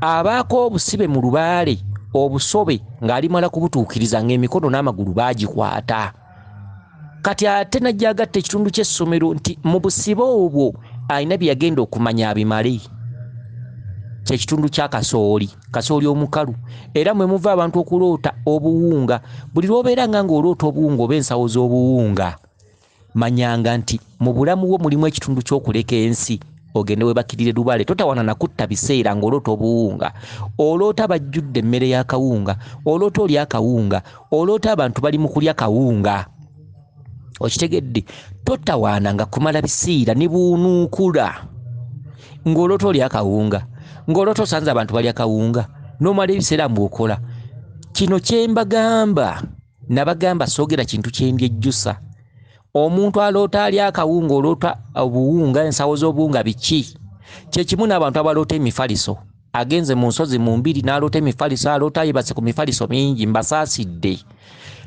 Speaker 1: Abaako obusibe mu lubaale obusobe ng'alimala kubutuukiriza ng'emikono n'amagulu baagikwata. Kati ate najja agatta ekitundu ky'essomero nti mu busibe obwo alina bye yagenda okumanya abimale. Kye kitundu kya kasooli, kasooli omukalu. Era mwe muva abantu okuloota obuwunga. Buli lw'obeera ng'oloota obuwunga oba ensawo z'obuwunga, manyanga nti mu bulamu bwo mulimu ekitundu ky'okuleka ensi ogende webakirire lubaale. Totawana na kutta biseera ng'oloota obuwunga. Oloota bajjudde emmere y'akawunga, oloota oli akawunga, oloota abantu bali mu kulya kawunga. Okitegedde? Totawaana nga kumala biseera ne buunuukula ng'oloota oli akawunga, ng'oloota osanze abantu balya kawunga n'omala ebiseera mbw'okola. Kino kye mbagamba, nabagamba soogera kintu kye ndyejjusa. Omuntu aloota alya akawunga, oloota obuwunga, ensawo z'obuwunga biki? Kye kimu n'abantu abaloota emifaliso. Agenze mu nsozi mu mbiri n'aloota emifaliso, aloota yebase ku mifaliso mingi, mbasaasidde.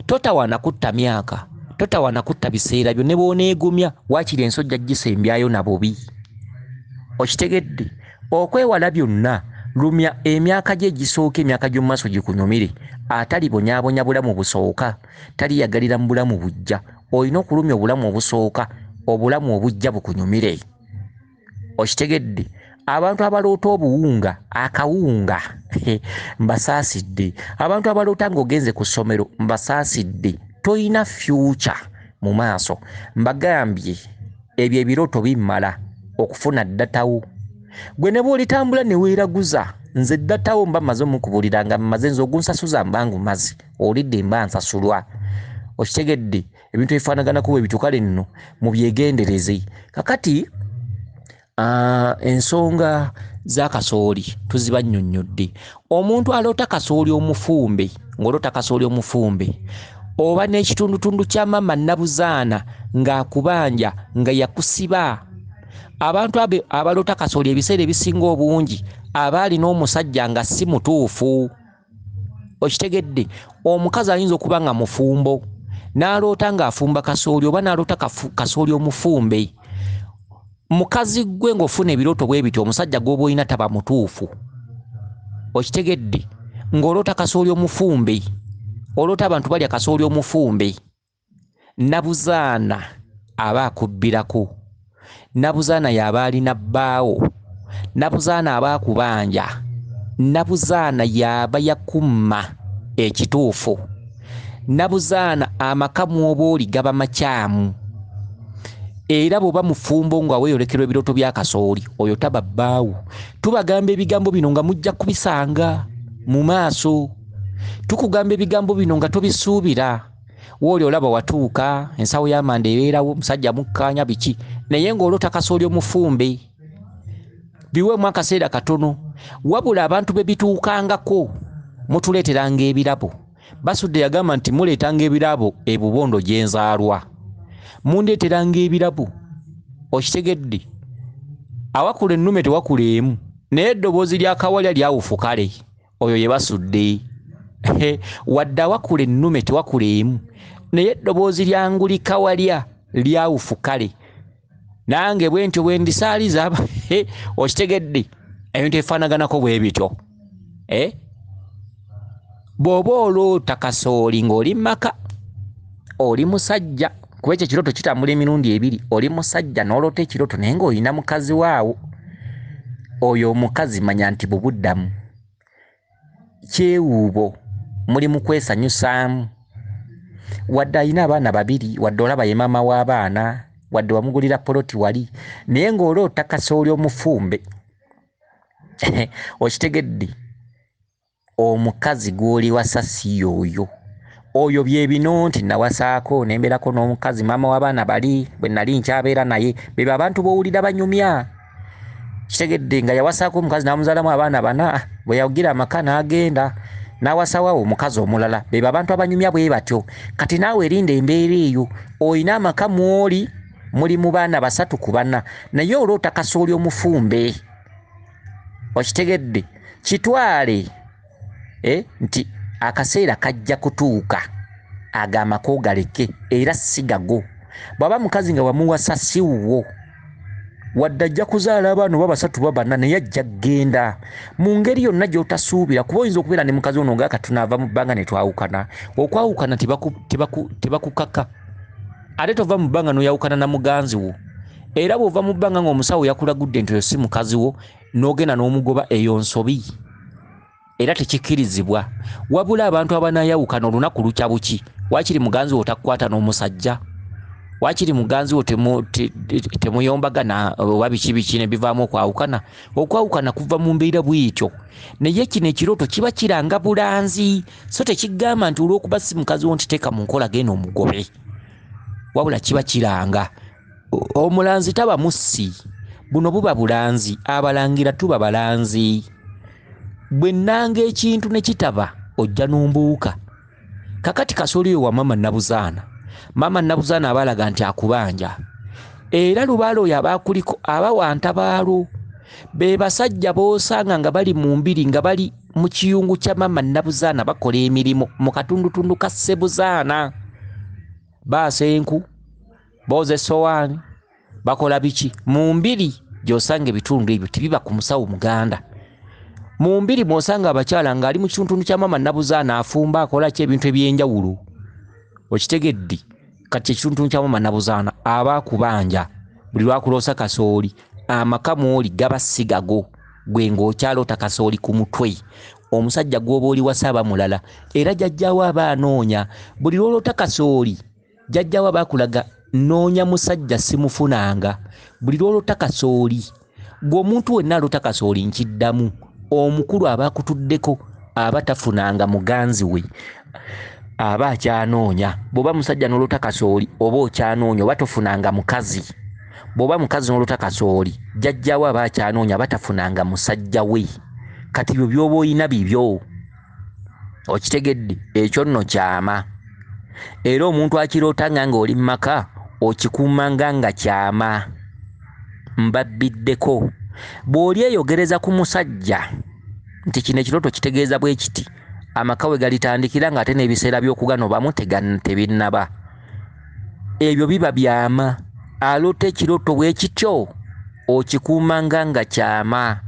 Speaker 1: Totawaana kutta myaka, totawaana kutta biseera byo ne bw'oneegumya waakiri ensojja gisembyayo na bubi. Okitegedde? Okwewala byonna, lumya emyaka gye gisooka, emyaka gy'omu maaso gikunyumire. Atalibonyaabonya bulamu busooka, taliyagalira mu bulamu bujja. Olina okulumya obulamu obusooka, obulamu obujja bukunyumire. Okitegedde? Abantu abaloota obuwunga, akawunga, mbasaasidde. Abantu abaloota ng'ogenze ku ssomero, mbasaasidde. Toyina future mu maaso. Mbagambye ebyo ebirooto bimmala okufuna ddatawo. Gwe ne bw'olitambula ne weeraguza, nze ddatawo mba mmaze omukubuulira nga mmaze, nze ogunsasuza mba ngumaze, olidde mba nsasulwa. Okitegedde? Ebintu ebifaanaganako bwe bityo, kale nno mubyegendereze. Kakati ensonga za kasooli tuzibannyonnyodde. Omuntu aloota kasooli omufumbe, ng'oloota kasooli omufumbe, oba n'ekitundutundu kya mama Nabuzaana ng'akubanja nga yakusiba. Abantu abaloota kasooli ebiseera ebisinga obungi aba alina omusajja nga si mutuufu. Okitegedde? Omukazi ayinza okuba nga mufumbo n'aloota ng'afumba kasooli oba n'aloota kasooli omufumbe. Mukazi gwe ng'ofuna ebirooto bwe bityo, omusajja gw'oba olina taba mutuufu. Okitegedde? Ng'oloota kasooli omufumbe, oloota abantu balya kasooli omufumbe. Nabuzaana aba akubbirako. Nabuzaana y'aba alina bbaawo. Nabuzaana aba akubanja. Nabuzaana y'aba yakumma ekituufu. Nabuzaana amaka mw'oba oli gaba makyamu. Era bw'oba mufumbo nga weeyolekerwa ebirooto bya kasooli, oyo taba bbaawo. Tubagamba ebigambo bino nga mujja kubisanga mu maaso. Tukugamba ebigambo bino nga tobisuubira. Wooli olaba watuuka, ensawo y'amanda ebeerawo, musajja mukkaanya biki, naye ng'oloota kasooli omufumbe. Biweemu akaseera katono. Wabula abantu be bituukangako mutuleeteranga ebirabo. Basudde yagamba nti muleetanga ebirabo ebubondo gye nzaalwa. Mundeeteranga ebirabo. Okitegedde? Awakula ennume tewakula emu, naye eddoboozi lya kawalya lyawufukale. Oyo ye basudde. Wadde awakula ennume tewakula emu, naye eddoboozi lya nguli kawalya lyawufukale. Nange bwe ntyo bwe ndisaaliza. Okitegedde? Ebintu ebifaanaganako bwe bityo. Bw'oba oloota kasooli ng'oli maka, oli musajja. Kuba ekyo ekirooto kitambula emirundi ebiri. Oli musajja n'oloota ekirooto naye ng'olina mukazi waawo. Oyo omukazi manya nti bubuddamu, kyewuubo, muli mu kwesanyusaamu. Wadde alina abaana 2, wadde olaba ye maama w'abaana, wadde wamugulira poloti wali, naye ng'oloota kasooli omufumbe. okitegedde omukazi gw'oli wasa si yoyo oyo bye bino nti nawasaako nembeerako n'omukazi maama w'abaana bali bwe nali nkyabeera naye bebe abantu bowulira banyumya kitegedde nga yawasaako omukazi n'amuzaalamu abaana bana bwe yagira amaka n'agenda n'awasawo omukazi omulala bebe abantu abanyumya bwe batyo kati naawe erinda embeera eyo oyina amaka mw'oli muli mu baana 3 ku 4 naye oloota kasooli omufumbe okitegedde kitwale nti akaseera kajja kutuuka agamako galeke era sigago bwaba mukazi nga wamuwasa siwwo wadde ajja kuzaala abaana oba 3 oba 4 naye ajja genda mu ngeri yonna gy'otasuubira kuba oyinza okubeera ne mukazi ono nga katunaava mu bbanga ne twawukana okwawukana tebakukaka ate tova mu bbanga n'oyawukana na muganzi wo era bw'ova mu bbanga ng'omusawo yakulagudde nti oyo si mukazi wo n'ogenda n'omugoba eyo nsobi era tekikkirizibwa wabula abantu abanayawukana olunaku lukya buki wakiri muganzi wo takukwata n'omusajja wakiri muganzi wo temuyombagana oba biki ne bivaamu okwawukana kuva mu mbeera bw'etyo naye kino ekirooto kiba kiranga bulanzi so tekigamba nti olw'okuba si mukazi wo nti teeka mu nkola genda omugobe wabula kiba kiranga omulanzi taba mussi buno buba bulanzi abalangira tuba balanzi bwe nnanga ekintu ne kitaba ojja n'ombuuka kakati kasooli oyo wa maama Nabuzaana abalaga nti akubanja era lubaalo oyo abaakuliko abawantabaalo be basajja boosanga nga bali mu mbiri nga bali mu kiyungu kya maama Nabuzaana bakola emirimu mu katundutundu ka Ssebuzaana baasa enku booza essowaani bakola biki mu mbiri gy'osanga ebitundu ebyo tebiba ku musawo muganda mu mbiri mwosanga abakyala ng'ali mu kitundu kya maama Nabuzaana afumba akola ki ebintu eby'enjawulo okitegedde kati ekitundu kya maama Nabuzaana abaakubanja buli lwakuloosa kasooli amaka mw'oli gaba sigago gwe ng'okyaloota kasooli ku mutwe omusajja gw'oba oli wasa abamulala era jjajjaawo aba anoonya buli lwoloota kasooli jjajjaawo abaakulaga noonya musajja simufunanga buli lwoloota kasooli gw'omuntu wenna aloota kasooli nkiddamu omukulu abaakutuddeko aba tafunanga muganzi we aba akyanoonya bw'oba musajja n'oloota kasooli oba okyanoonya oba tofunanga mukazi bw'oba mukazi n'oloota kasooli jjajjaawo aba akyanoonya aba tafunanga musajja we kati byo by'oba oyina bibyo okitegedde ekyo nno kyama era omuntu akirootanga ng'oli mu maka okikuumanga nga kyama mbabbiddeko bw'oli eyogereza ku musajja nti kino ekirooto kitegeeza bwe kiti amaka we galitandikira ng'ate n'ebiseera by'okuganobamu tebinnaba ebyo biba byama aloota ekirooto bwe kityo okikuumanga nga kyama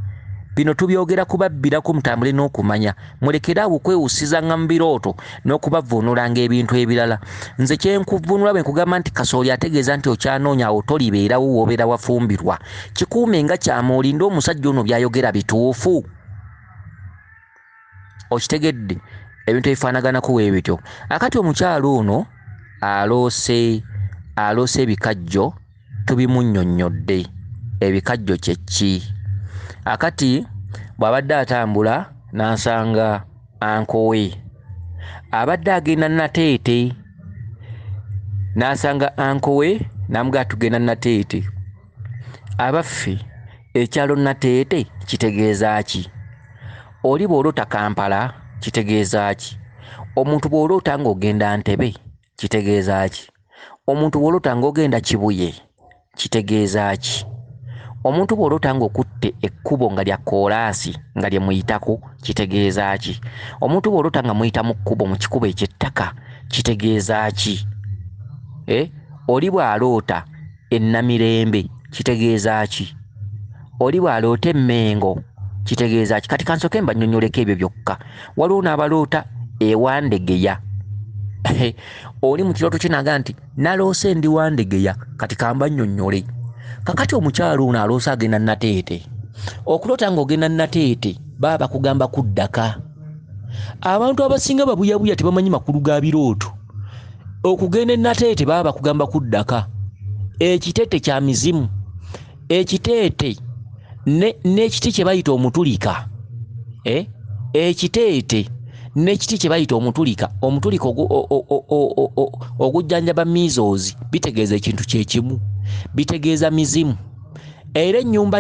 Speaker 1: bino tubyogera kubabbirako mutambule n'okumanya mulekere awo kwewusizanga mu birooto n'okubavvuunulanga ebintu ebirala nze kyenkuvvuunula bwe nkugamba nti kasooli ategeeza nti okyanoonya awo tolibeerawo w'obeera wafumbirwa kikuume nga kyama olinde omusajja ono byayogera bituufu okitegedde ebintu ebifaanaganako weebityo akati omukyalo ono aloose ebikajjo tubimunnyonnyodde ebikajjo kye ki akati bw'abadde atambula n'asanga ankowe abadde agenda nateete n'asanga ankowe n'amugaa tugenda nateete abaffe ekyalo nateete kitegeeza ki oli bw'oloota Kampala kitegeeza ki omuntu bw'oloota ng'ogenda Ntebe kitegeeza ki omuntu bw'oloota ng'ogenda Kibuye kitegeeza ki omuntu bw'oloota ng'okutte ekkubo nga lya koolaasi nga lye muyitako kitegeeza ki omuntu bw'oloota nga muyita mu kkubo mu kikubo eky'ettaka kitegeeza ki oli bw'aloota ennamirembe kitegeeza ki oli bw'aloota emmengo kitegeeza ki kati kansoke mbannyonnyoleko ebyo byokka waliwo n'abaloota ewandegeya oli mu kirooto kinaga nti naloose ndi wandegeya kati kambannyonnyole kakati omukyalo ono aloose agenda nateete okuloota ng'ogenda nateete baba bakugamba kuddaka abantu abasinga babuyabuya tebamanyi makulu ga birooto okugenda nateete baba bakugamba kuddaka ekiteete kya mizimu ekiteete n'ekiti kye bayita omutulika ekiteete n'ekiti kye bayita omutulika ogujjanjaba measles bitegeeza ekintu kye kimu bitegeeza mizimu era ennyumba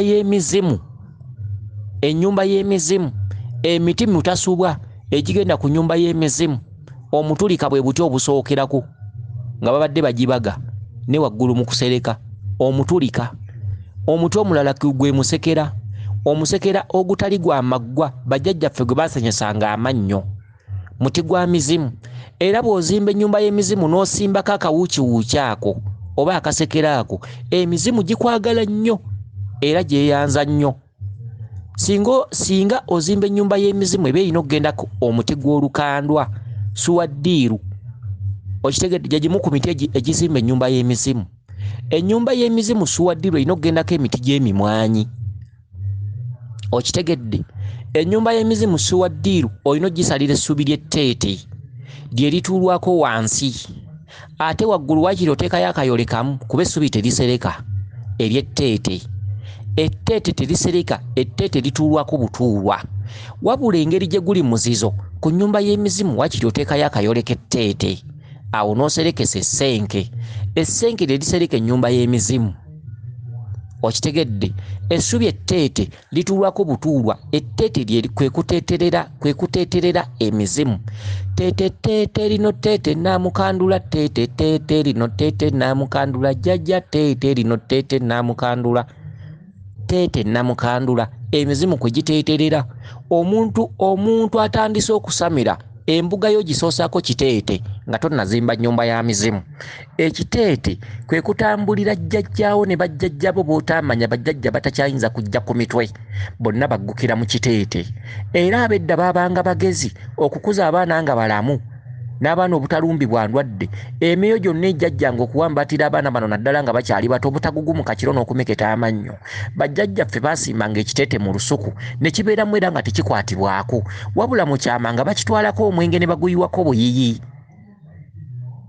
Speaker 1: y'emizimu emiti mutasubwa egigenda ku nnyumba y'emizimu omutulika bwe buti obusookerako nga babadde bagibaga ne waggulu mu kusereka omutulika omuti omulala gwe musekera omusekera ogutali gwa maggwa bajjajjaffe gwe basenyesanga amannyo muti gwa mizimu era bw'ozimba ennyumba y'emizimu n'osimbako akawuukiwuuki ako oba akasekera ako emizimu gikwagala nnyo era gyeyanza nnyo singa ozimba ennyumba y'emizimu eba erina okugenda omuti gw'olukandwa suwaddiiru okitegedde gyegimu ku miti egizimba ennyumba y'emizimu ennyumba y'emizimu suwaddiiru erina okugendako emiti gy'emimwanyi okitegedde ennyumba y'emizimu suwaddiiru olina ogisalira essubi ly'etteete lye lituulwako wansi ate waggulu waakiri oteekayo akayole kamu kuba essubi terisereka ery'etteete etteete terisereka etteete lituulwako butuulwa wabula engeri gye guli muzizo ku nnyumba y'emizimu waakiri oteekayo akayole k'etteete awo n'oserekesa essenke lye lisereka ennyumba y'emizimu okitegedde essubi etteete lituulwako butuulwa etteete lye kwe kuteeterera emizimu teete lino teete namukandula teete lino teete namukandula jjajja teete lino teete namukandula emizimu kwe giteeterera omuntu atandise okusamira embuga yo gisoosaako kiteete nga tonnazimba nnyumba ya mizimu ekiteete kwe kutambulira jjajjaawo ne bajjajjabo b'otaamanya bajjajja batakyayinza kujja ku mitwe bonna baggukira mu kiteete era ab'edda baabanga bagezi okukuza abaana nga balamu n'abaana obutalumbibwa ndwadde emyoyo gyonna ejjajjanga okuwambatira abaana bano naddala nga bakyali bato obutagugumuka kiro n'okumeketa amannyo bajjajjaffe baasimbanga ekiteete mu lusuku ne kibeeramu era nga tekikwatibwako wabula mu kyama nga bakitwalako omwenge ne baguyiwako buyiyi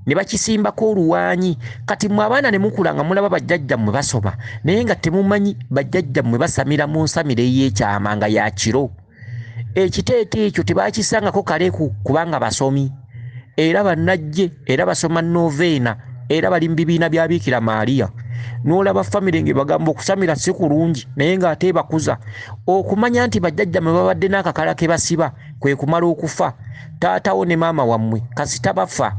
Speaker 1: ne bakisimbako oluwaanyi kati mmwe abaana ne mukula nga mulaba bajjajjammwe basoma naye nga temumanyi bajjajjammwe basamira mu nsamire y'ekyama nga ya kiro ekiteete ekyo tebaakisangako kaleku kubanga basomi era bannajje era basoma noveena era bali mu bibiina bya Biikira Maaliya n'olaba famire nge bagamba okusamira si kulungi naye ng'ate bakuza okumanya nti bajjajjammwe babadde n'akakala ke basiba kwe kumala okufa taatawo ne maama wammwe kasita bafa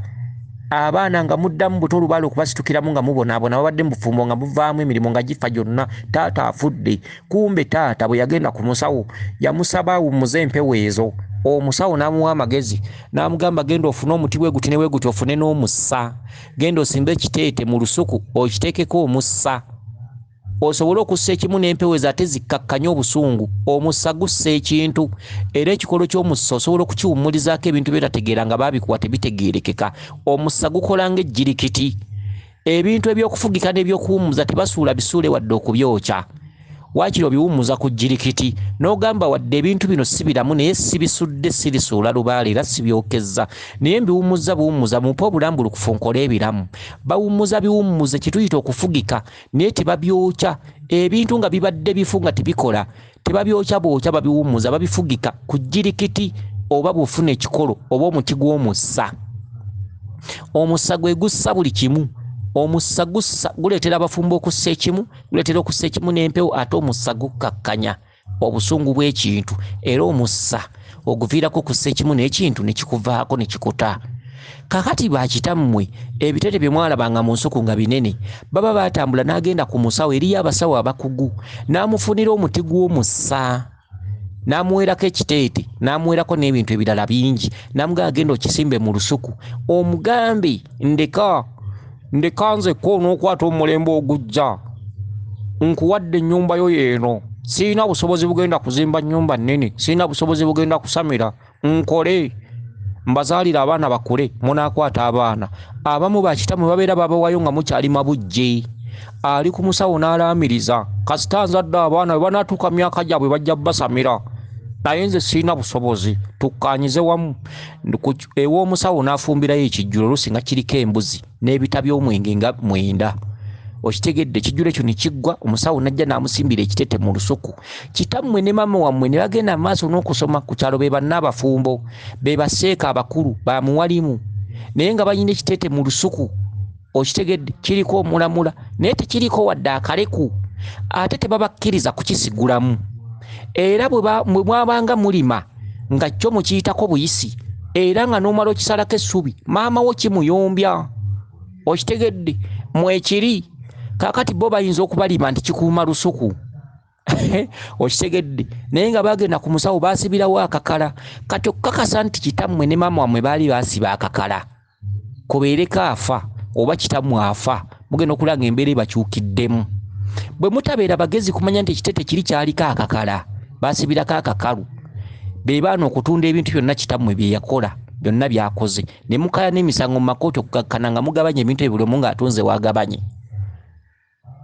Speaker 1: abaana nga muddamu buto olubaala okubasitukiramu nga mubonaabona babadde mu bufumbo nga muvaamu emirimu nga gifa gyonna taata afudde kumbe taata bwe yagenda ku musawo yamusaba awummuze empewo ezo omusawo n'amuwa amagezi n'amugamba genda ofune omuti bwe guti ne bwe guti ofune n'omussa genda osimbe ekiteete mu lusuku okiteekeko omussa osobola okussa ekimu n'empewo ezo ate zikkakkanye obusungu omussa gussa ekintu era ekikolo ky'omussa osobola okukiwummulizaako ebintu byetategeera nga baabikuwa tebitegeerekeka omussa gukola ng'ejjirikiti ebintu eby'okufugika n'ebyokuwummuza tebasuula bisuule wadde okubyokya waakiri obiwummuza ku jjirikiti n'ogamba wadde ebintu bino si biramu naye sibisudde sirisuula lubaale era sibyokezza naye mbiwummuza buwummuza mumpe obulambulukufu nkole ebiramu bawummuza biwummuze kituyita okufugika naye tebabyokya ebintu nga bibadde bifu nga tebikola tebabyokya bwokya babiwummuza babifugika ku jjirikiti oba bw'ofuna ekikolo oba omuti gw'omussa omussa gwe gussa buli kimu omussa gussa guleetera abafumbo okussa ekimu guleetera okussa ekimu n'empewo ate omussa gukkakkanya obusungu bw'ekintu era omussa oguviirako kussa ekimu n'ekintu ne kikuvaako ne kikuta kakati bakitammwe ebiteete bye mwalabanga mu nsuku nga binene baba baatambula n'agenda ku musawo eriyo abasawo abakugu n'amufunira omuti gw'omussa n'amuweerako ekiteete n'amuweerako n'ebintu ebirala bingi n'amugamba agenda okisimbe mu lusuku omugambe ndeka nzekko n'okwata omulembe ogujja nkuwadde ennyumba yo yeeno sirina busobozi bugenda kuzimba nnyumba nnene sirina busobozi bugenda kusamira nkole mbazaalira abaana bakule munaakwata abaana abamu bakitammwe babeera babawayo nga mukyali mabujje ali ku musawo n'alaamiriza kasita nzadde abaana bwe banaatuuka myaka gyabwe bajja basamira naye nze sirina busobozi tukkaanyize wamu ew'omusawo n'afumbirayo ekijjulo oluusi nga kiriko embuzi n'ebita by'omwenge nga 9 okitegedde kijjula ekyo ne kiggwa omusawo najja n'amusimbira ekitete mu lusuku kitammwe ne mama wammwe ne bagenda mu maaso n'okusoma ku kyalo be bannaabafumbo be baseeka abakulu ba muwalimu naye nga balina ekitete mu lusuku okitegedde kiriko omulamula naye tekiriko wadde akaleku ate tebabakkiriza kukisigulamu era bwe mwabanga mulima nga kyo mukiyitako buyisi era nga n'omala okisalako essubi maama wo kimuyombya okitegedde mwekiri kakati bo bayinza okubalima nti kikuuma lusuku okitegedde naye nga bagenda ku musawo baasibirawo akakala kati okukakasa nti kitammwe ne maama wammwe baali baasiba akakala kubeereko afa oba kitammwe afa mugenda okulanga embeera ebakyukiddemu bwe mutabeera bagezi kumanya nti ekitete kiri kyaliko akakala baasibirako akakalu be baana okutunda ebintu byonna kitammwe bye yakola byonna byakoze ne mukaya n'emisango mu makooti okukakkana nga mugabanya ebintu ebyo buli omu ng'atunze wagabanye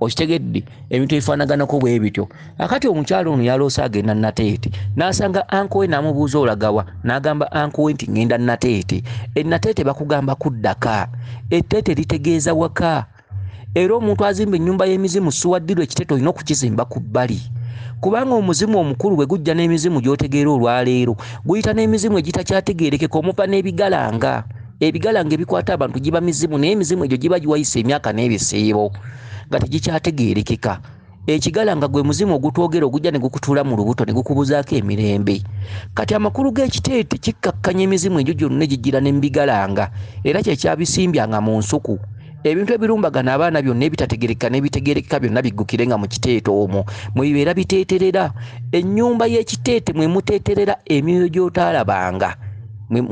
Speaker 1: okitegedde ebintu ebifaanaganako bwe bityo akati omukyalo ono yaloose agenda Nateete n'asanga anko we n'amubuuza olagawa n'agamba anko we nti ngenda Nateete Nateete bakugamba kuddaka etteete litegeeza waka era omuntu azimba ennyumba y'emizimu suwaddirwa ekiteete olina okukizimba ku bbali kubanga omuzimu omukulu bwe gujja n'emizimu gy'otegeera olwaleero guyita n'emizimu egitakyategeerekeka omuva n'ebigalanga ebigalanga ebikwata abantu giba mizimu naye emizimu egyo giba giwayisa emyaka n'ebisiibo nga tegikyategeerekeka ekigalanga gwe muzimu ogutwogera ogujja ne gukutuula mu lubuto ne gukubuzaako emirembe kati amakulu g'ekiteete kikkakkanya emizimu egyo gyonna egigira ne mubigalanga era kyekyabisimbyanga mu nsuku ebintu ebirumbagana abaana byonna ebitategerekeka n'ebitegerekeka byonna biggukire nga mu kiteete omwo mwebibeera biteeterera ennyumba y'ekiteete mwe muteeterera emyoyo gy'otaalabanga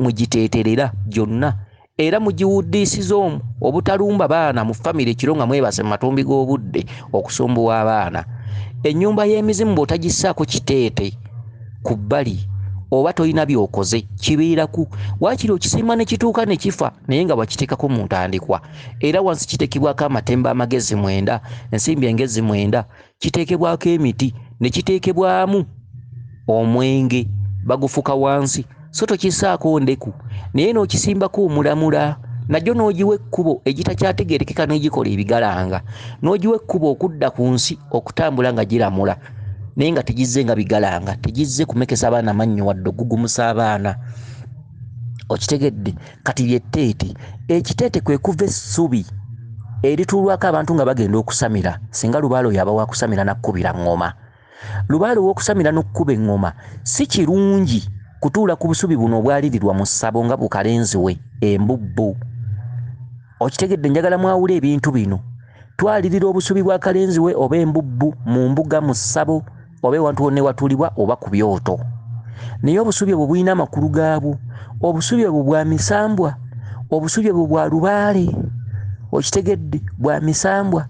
Speaker 1: mugiteeterera gyonna era mugiwuddiisiza omwo obutalumba baana mu famire ekiro nga mwebase mu matumbi g'obudde okusumbuwa abaana ennyumba y'emizimu bw'otagissaako kiteete ku bbali oba tolina byokoze kibeeraku waakiri okisimba ne kituuka ne kifa naye nga wakiteekako mu ntandikwa era wansi kiteekebwako amatembe amagezi 9 ensimbi engezi 9 kiteekebwako emiti ne kiteekebwamu omwenge bagufuka wansi so tokisaako ndeku naye n'okisimbako omulamula najjo n'ogiwa ekkubo egitakyategeerekeka n'egikola ebigalanga n'ogiwa ekkubo okudda ku nsi okutambula nga giramula naye nga tegizze nga bigalanga tegizze kumekesa abaana mannyo wadde ogugumusa abaana okitegedde kati lyetteete ekiteete kwe kuva essubi erituulwako abantu nga bagenda okusamira singa lubaalo yaba wakusamira nakkubira ngoma lubaalo w'okusamira n'okkuba eŋŋoma si kirungi kutuula ku busubi buno obwalirirwa mu ssabo nga bukalenzi we embubbu okitegedde njagala mwawula ebintu bino twalirira obusubi bwa kalenzi we oba embubbu mu mbuga mu ssabo oba ewantu wonna ewatuulibwa oba ku byoto naye obusubi obwo bulina amakulu gaabwo obusubi obwo bwa misambwa obusubi obwo bwa lubaale okitegedde bwa misambwa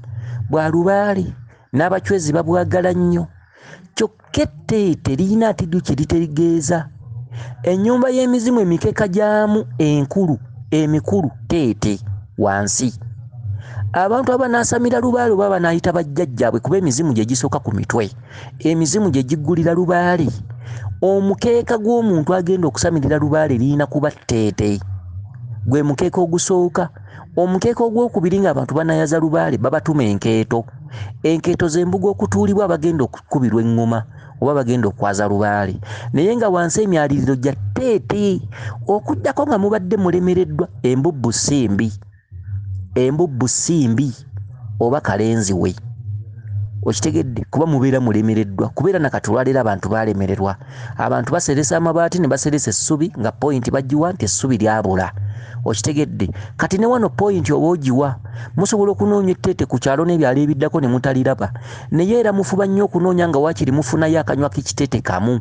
Speaker 1: bwa lubaale n'abacwezi babwagala nnyo kyokka etteete lirina ati ddu kye litegeeza ennyumba y'emizimu emikeeka gyamu emikulu teete wansi abantu abanaasamira lubaale oba banaayita bajjajjaabwe kuba emizimu gye gisooka ku mitwe emizimu gye giggulira lubaale omukeeka gw'omuntu agenda okusamirira lubaale lirina kuba teete gwe mukeeka ogusooka omukeeka ogwokubiri ng'abantu banaayaza lubaale babatuma enkeeto z'embuga okutuulibwa abagenda okukubirwa eŋŋoma oba bagenda okwaza lubaale naye nga wansi emyaliriro gya teete okuddako nga mubadde mulemereddwa embubbu simbi oba kalenzi we okitegedde kuba mubeera mulemereddwa kubeera nakatulwalira abantu balemererwa abantu baseresa amabaati ne baseresa essubi nga pointi bagiwa nti essubi lyabula okitegedde kati ne wano pointi oba ogiwa musobola okunoonya etteete ku kyalo n'ebyalo ebiddako ne mutaliraba naye era mufuba nnyo okunoonya nga waakiri mufunayo akanywa k'ekiteete kamu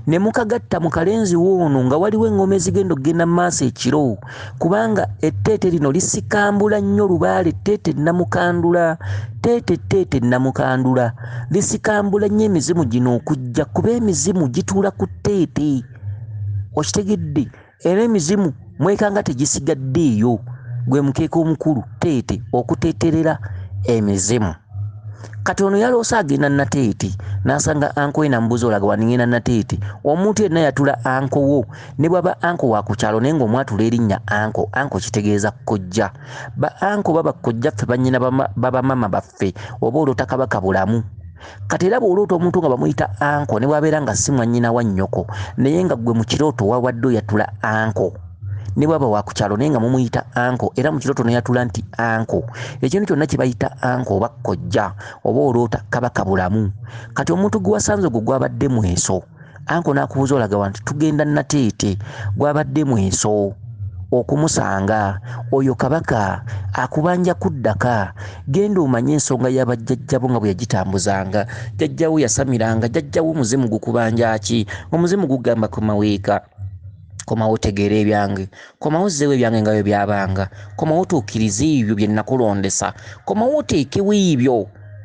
Speaker 1: ne mukagatta mu kalenzi woono nga waliwo eŋŋoma ezigenda okgenda mu maaso ekiro kubanga etteete lino lisikambula nnyo lubaale etteete namukandula lisikambula nnyo emizimu gino okujja kuba emizimu gituula ku tteete okitegedde era emizimu mwekanga tegisigadde eyo gwe mukeeka omukulu tteete okuteeterera emizimu kati ono yaloosa agenda nateete n'asanga anko we namubuuza olaga waningenda nateete omuntu yenna yatula anko wo ne bwaba anko wa ku kyalo naye ng'omwatula erinnya anko kitegeeza kkojja ba anko baba kkojja ffe bannyina baba mama baffe oba oloota kabaka bulamu kati era bw'oloota omuntu nga bamuyita anko ne bwabeera nga si mwannyina wa nnyoko naye nga ggwe mu kirooto wawadde oyatula anko ne bwaba wa ku kyalo naye nga mumuyita anko era mu kirooto ne yatula nti anko ekintu kyonna kye bayita anko oba kkojja oba oloota kabaka bulamu kati omuntu gwe wasanze ogwo gwabadde mweso anko n'akubuuza olaga nti tugenda nateete gwabadde mweso okumusanga oyo kabaka akubanja kuddaka genda omanye ensonga y'abajjajjabo nga bwe yagitambuzanga jjajjawo yasamiranga jjajjawo omuzimu gukubanja ki omuzimu gugamba kumaweeka komawo tegeera ebyange komawo zzeewo ebyange nga bwe byabanga komawo tuukirize ebyo bye nakulondesa komawo oteekewo ebyo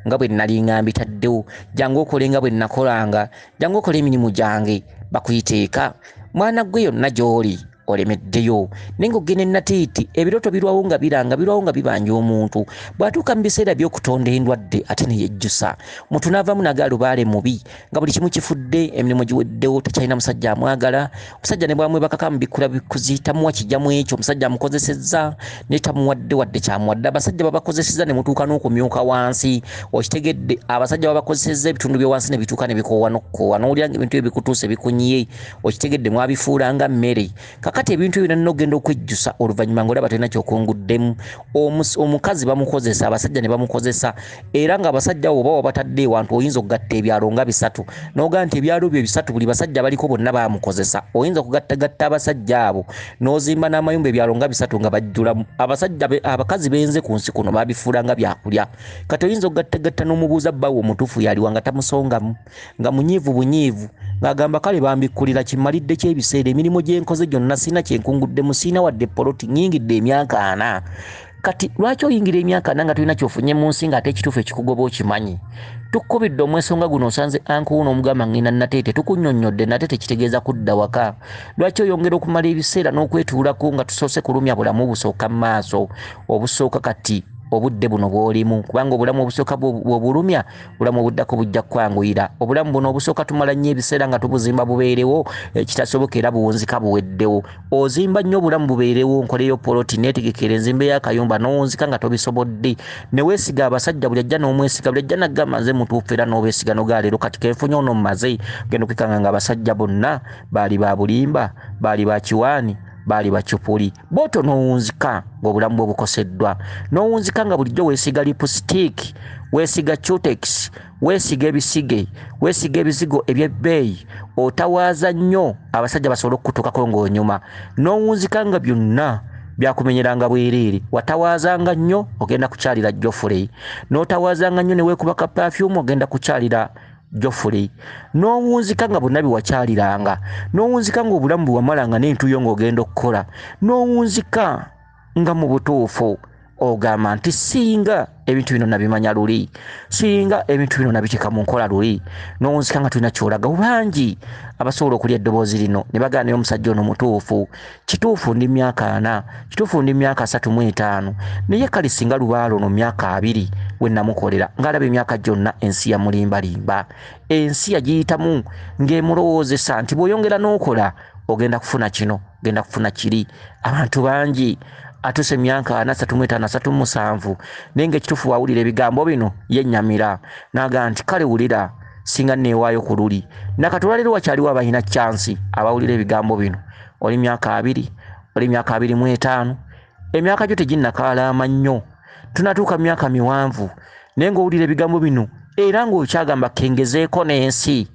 Speaker 1: nga bwe nnalinga mbitaddewo jangu okole nga bwe nakolanga jangu okole emirimu gyange bakuyiteeka mwana gwe yonna gy'oli olemeddeyo naye ng'ogenda nateete ebirooto birwawo nga birwawo nga bibanja omuntu bw'atuuka mu biseera by'okutonda endwadde ate ne yejjusa muntu n'avaamu naga lubaale mubi nga buli kimu kifudde emirimu giweddewo takyalina musajja amwagala omusajja ne bwamwebakaka mu bikula bikuzi tamuwa kijjamu ekyo omusajja amukozesezza ne tamuwadde wadde kyamuwadde abasajja babakozesezza ne mutuuka n'okumyuka wansi okitegedde abasajja babakozesezza ebitundu by'owansi ne bituuka ne bikoowa n'okukoowa n'owulira nga ebintu ebikutuuse bikunyiye okitegedde mwabifuulanga mmere kakati ebintu ebyo n'ogenda okwejjusa oluvannyuma ng'olaba talina kyokunguddemu omukazi bamukozesa abasajja ne bamukozesa era ng'abasajja oba wabatadde ewantu oyinza okugatta ebyalo nga 3 n'ogaa nti ebyalo byo 3 buli basajja baliko bonna bamukozesa oyinza okugattagatta abasajja abo n'ozimba n'amayumba ebyalo nga 3 nga bajjulamu abakazi benze ku nsi kuno babifuula nga byakulya kati oyinza okugattagatta n'omubuuza bbaawe omutuufu yaliwa nga tamusongamu nga munyiivu bunyiivu ng'agamba kale bambikkulira kimmalidde ky'ebiseera emirimu gye nkoze gyonna sina kyenkunguddemu sina wadde poloti nnyingidde emyaka 4 kati lwaki oyingira emyaka 4 nga tolina kyofunye mu nsi ng'ate ekituufu ekikugoba okimanyi tukubidde omwesonga guno osanze anko wuno omugamba ngenda nateete tukunnyonnyodde nate tekitegeeza kudda waka lwaki oyongera okumala ebiseera n'okwetuulako nga tusoose kulumya bulamu busooka mu maaso obusooka kati obudde buno bw'olimu kubanga obulamu obusooka bw'obulumya bulamu obuddako bujja kwanguyira obulamu buno obusooka tumala nnyo ebiseera nga tubuzimba bubeerewo ekitasoboka era buwunzika buweddewo ozimba nnyo obulamu bubeerewo nkoleyo poloti neetegekera enzimba y'akayumba n'owunzika nga tobisobodde ne weesiga abasajja buli ajja n'omwesiga buli ajja nagamba nze mutuufu era n'obeesiga nogaaleero kati kenfunye ono mmaze genda okikanga nga abasajja bonna baali ba bulimba baali ba kiwaani baali bacupuli boto n'owunzika ng'obulamu bwe bukoseddwa n'owunzika nga bulijjo weesiga lipstick weesiga cutex weesiga ebisige weesiga ebizigo ebyebbeeyi otawaaza nnyo abasajja basobole okukutuukako ng'onyuma n'owunzika nga byonna byakumenyeranga bwereere watawaazanga nnyo ogenda kukyalira Geoffrey n'otawaazanga nnyo ne weekuba ka perfume ogenda kukyalira Geoffrey n'owunzika nga bonna biwakyaliranga n'owunzika nga obulamu bwewamalanga n'entuyo ng'ogenda okukola n'owunzika nga mu butuufu ogamba nti singa ebintu bino nabimanya luli singa ebintu bino nabiteeka mu nkola luli n'owunzika nga tulina kyolaga bangi abasobola okulya eddoboozi lino ne bagaana naye omusajja ono mutuufu kituufu ndi myaka 4 kituufu ndi myaka 35 naye kale singa lubaalo no myaka 2 we namukolera ng'alaba emyaka gyonna ensi yamulimbalimba ensi yagiyitamu ng'emulowoozesa nti bw'oyongera n'okola ogenda kufuna kino ogenda kufuna kiri abantu bangi atuse myaka 35 naye ng'ekituufu wawulira ebigambo bino yennyamira n'agaa nti kale wulira singa neewaayo ku luli nakatulaleero wakyaliwo abalina chansi abawulira ebigambo bino oli myaka 2 oli myaka 25 emyaka gyo teginnakaalaama nnyo tunatuuka myaka miwanvu naye ng'owulira ebigambo bino era ng'okyagamba kengezeeko n'ensi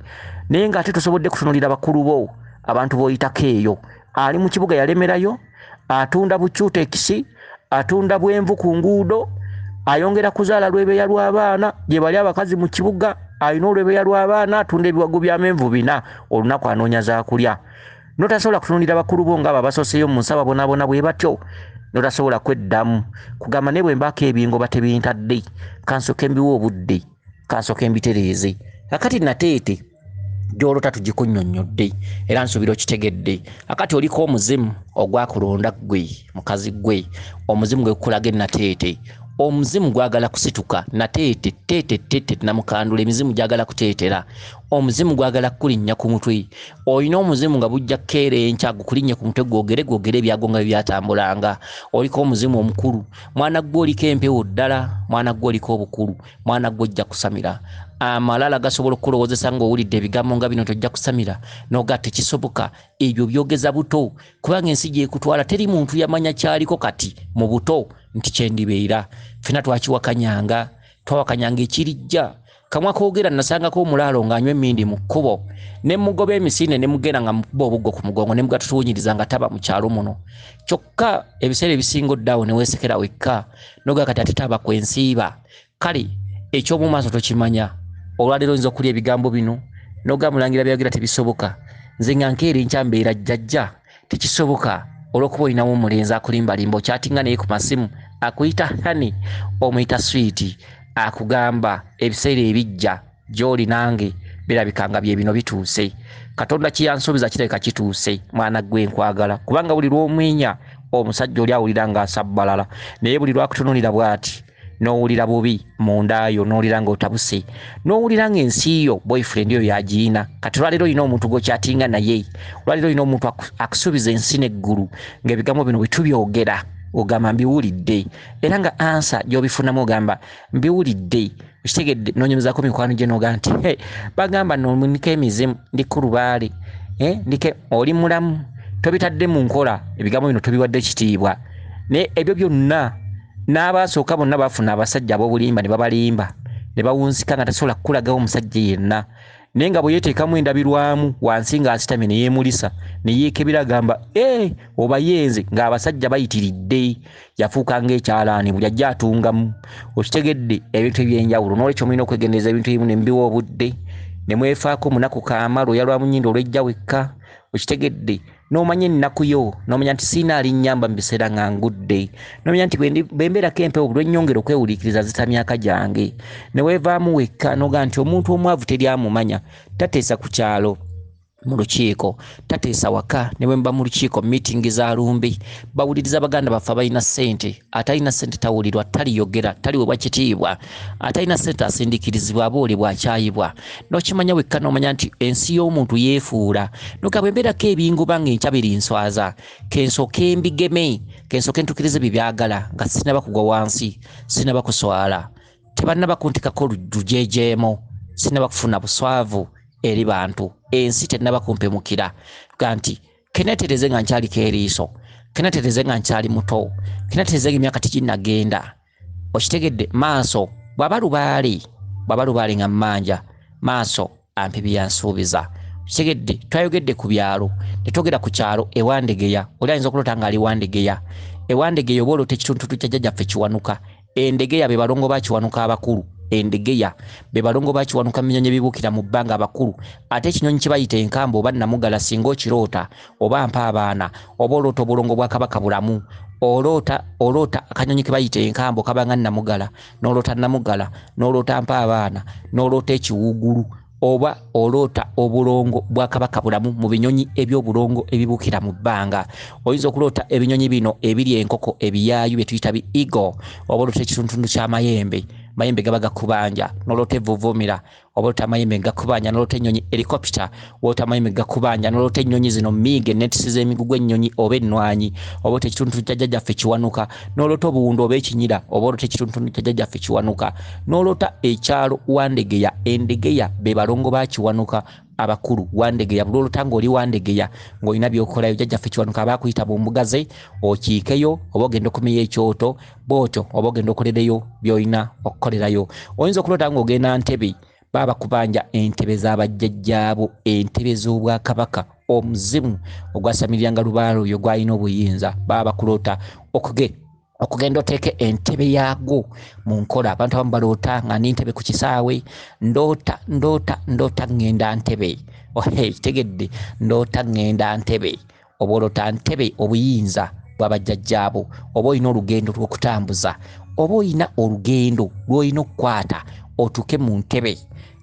Speaker 1: naye ng'ate tosobodde kutunulira bakulu bo abantu b'oyitako eyo ali mu kibuga yalemerayo atunda bucutekisi atunda bwenvu ku nguudo ayongera kuzaala lwebeya lw'abaana gye bali abakazi mu kibuga alina olwebeya lw'abaana atunda ebiwago by'amenvu 4 olunaku anoonya zaakulya notasobola kutunulira bakulu bo ng'abo abasoseeyo mu nsaba bonaabona bwe batyo notasobola kweddamu kugamba ne bwe mbaako ebingo batebintadde kansoke mbiwa obudde kansoke mbitereeze akati nateete gy'olota tugikunnyonnyodde era nsuubira okitegedde akati oliko omuzimu ogwakulonda ggwe mukazi ggwe omuzimu gwe kukulaga ennateete omuzimu gwagala kusituka na tete na mukandula emizimu gyagala kuteetera omuzimu gwagala kulinnya ku mutwe oyina omuzimu nga bujja kere encha gukulinnya ku mutwe gwogere byagonga byatambulanga oliko omuzimu omukulu mwana gwe oliko empewo ddala mwana gwe oliko obukulu mwana gwe ojja kusamira amalala gasobola okulowoozesa ng'owulidde ebigambo nga bino tojja kusamira n'ogatta kisoboka ebyo byogeza buto kubanga ensi gyekutwala teri muntu yamanya kyaliko kati mu buto nti kyendibeera fena twakiwakanyanga ekirijja kamwa koogera nasangako omulaalo ng'anywa emmindi mu kkubo ne mugoba emisinde ne mugenda nga mukuba obuggo ku mugongo ne mugatutuunyiriza nga taba mu kyalo muno kyokka ebiseera ebisinga oddaawo ne weesekera wekka noga kati ate taba kwensiiba kale ekyomu maaso tokimanya olwaleero nza okulya ebigambo bino noga Mulangira byayogera tebisoboka nze nga nkeera enkya mbeera jjajja tekisoboka olw'okuba olinawo omulenzi akulimbalimba okyatinga naye ku masimu akuyita hani omuyita swiiti akugamba ebiseera ebijja gy'oli nange birabikanga bye bino bituuse Katonda kiyansuubiza kirabika kituuse mwana gwe nkwagala kubanga buli lw'omwenya omusajja oli awulira ng'asabbalala naye buli lwakutunuulira bw'ati n'owulira bubi mundaayo n'owulira ng'otabuse n'owulira ng'ensi yo boyfriend yo yagiina kati olwaleero olina omuntu gw'okyatinga naye olwaleero olina omuntu akusuubiza ensi n'eggulu ng'ebigambo bino bwe tubyogera ogamba mbiwulidde era nga ansa gy'obifunamu ogamba mbiwulidde okitegedde noonyumizaako mikwano gye n'ogamba nti bagamba nomunika emizimu ndi ku lubaale ndike oli mulamu tobitadde mu nkola ebigambo bino tobiwadde kitiibwa naye ebyo byonna n'abaasooka bonna bafuna abasajja ab'obulimba ne babalimba ne bawunzika nga tasobola kukulagawo omusajja yenna naye nga bwe yeeteekamu endabirwamu wansi ng'asitamye ne yeemulisa ne yeekebera agamba oba yenze ng'abasajja bayitiridde yafuuka ng'ekyalaani buli ajja atungamu okitegedde ebintu eby'enjawulo n'olwekyo mulina okwegendereza ebintu ebimu ne mbiwa obudde ne mwefaako munaku kaamala oyalwa mu nnyindo olw'ejja wekka okitegedde n'omanya ennaku yo n'omanya nti siina alinnyamba mu biseera nga ngudde n'omanya nti bwe mbeerako empewo buli lwennyongera okwewuliikiriza zita myaka gyange ne weevaamu wekka n'ogaa nti omuntu omwavu teri amumanya tateesa ku kyalo mu lukiiko tateesa waka ne bwe mba mu lukiiko miitingi za lumbe bawuliriza baganda baffe abalina ssente atalina ssente tawulirwa taliyogera taliweebwa kitiibwa atalina ssente asindikirizibwa aboolebwa akyayibwa n'okimanya wekka n'omanya nti ensi y'omuntu yeefuula noga bwe mbeerako ebinguba ng'enkya birinswaza kensooke mbigeme kensooke ntukirize bye byagala nga sinaba kugwa wansi sinaba kuswala tebannaba kuntikako lujeejeemo sinaba kufuna buswavu eri bantu ensi tennaba kumpemukira ganti kenetereze nga nkyaliko eriiso kenetereze nga nkyali muto kenetereze emyaka teginnagenda okitegedde maaso bw'aba lubaale nga mmanja maaso ampe byansuubiza okitegedde twayogedde ku byalo netwogera ku kyalo ewandegeya oli ayinza okulota ng'ali wandegeya ewandegeya oba olota ekitundutundu kya jjajjaffe kiwanuka endegeya be balongo bakiwanuka abakulu endegeya be balongo bakiwanuka minyonyi ebibuukira mu bbanga abakulu ate ekinyonyi kye bayita enkamba oba namugala singa okiroota oba mpa abaana oba oloota obulongo bwa kabaka bulamu oloota akanyonyi ke bayita enkamba okabanga namugala n'oloota mpa abaana n'oloota ekiwugulu oba oloota obulongo bwa kabaka bulamu mu binyonyi eby'obulongo ebibuukira mu bbanga oyinza okuloota ebinyonyi bino ebiri enkoko ebiyaayu bye tuyita bi eagle oba oloota ekitundutundu ky'amayembe mayembe gaba gakubanja nolota evuvumira obota mayembe gakubanja nolota ennyonyi helicopter wota mayembe gakubanja nolota ennyonyi zino mige netisize emigugu ennyonyi oba ennwanyi obota ekitundu kyajjaffe kiwanuka nolota obuwundo oba ekinyira oba olota ekitundu kyajjaffe kiwanuka nolota ekyalo wandegeya endegeya be balongo bakiwanuka abakulu wandegeya bulolo ng'oli wandegeya ng'olina by'okolayo jjajjaffe kiwanuka abakuyita mu mbuga ze okiikeyo oba ogenda okumeya ekyoto bw'otyo oba ogenda okolereyo by'olina okukolerayo oyinza okulota ng'ogenda Ntebe baba kubanja entebe z'abajjajjaabo entebe z'obwakabaka omuzimu ogwasamiryanga lubaalo oyo gwalina obuyinza baba kulota okugenda oteeke entebe yaago mu nkola abantu abamu baloota nga n'entebe ku kisaawe ndoota ngenda Ntebe tegedde ndoota ngenda Ntebe oba olota Ntebe obuyinza bw'abajjajjaabo oba olina olugendo lw'okutambuza oba olina olugendo lw'olina okukwata otuuke mu ntebe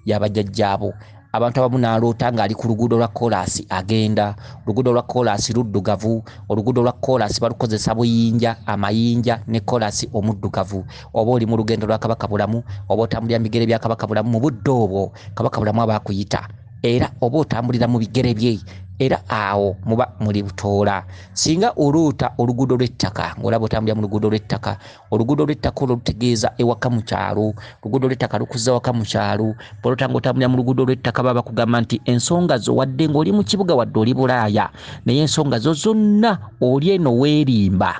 Speaker 1: y'abajjajjaabo abantu abamu naloota ng'ali ku luguudo lwa koolaasi agenda. Oluguudo lwa koolaasi luddugavu, oluguudo lwa koolaasi balukozesa buyinja, amayinja ne koolaasi omuddugavu. Oba oli mu lugendo lwa Kabaka Bulamu, oba otambulira mu bigere bya Kabaka Bulamu, mu budde obwo Kabaka Bulamu aba akuyita, era oba otambulira mu bigere bye, era awo muba muli butoola. Singa oluuta oluguudo lw'ettaka ng'olaba otambulira mu luguudo lw'ettaka, oluguudo lw'ettaka olwo lutegeeza ewaka mu kyalo, oluguudo lw'ettaka lukuzza waka mu kyalo. Bw'olota ng'otambulira mu luguudo lw'ettaka baba bakugamba nti ensonga zo wadde ng'oli mu kibuga wadde oli Bulaaya, naye ensonga zo zonna oli eno weerimba.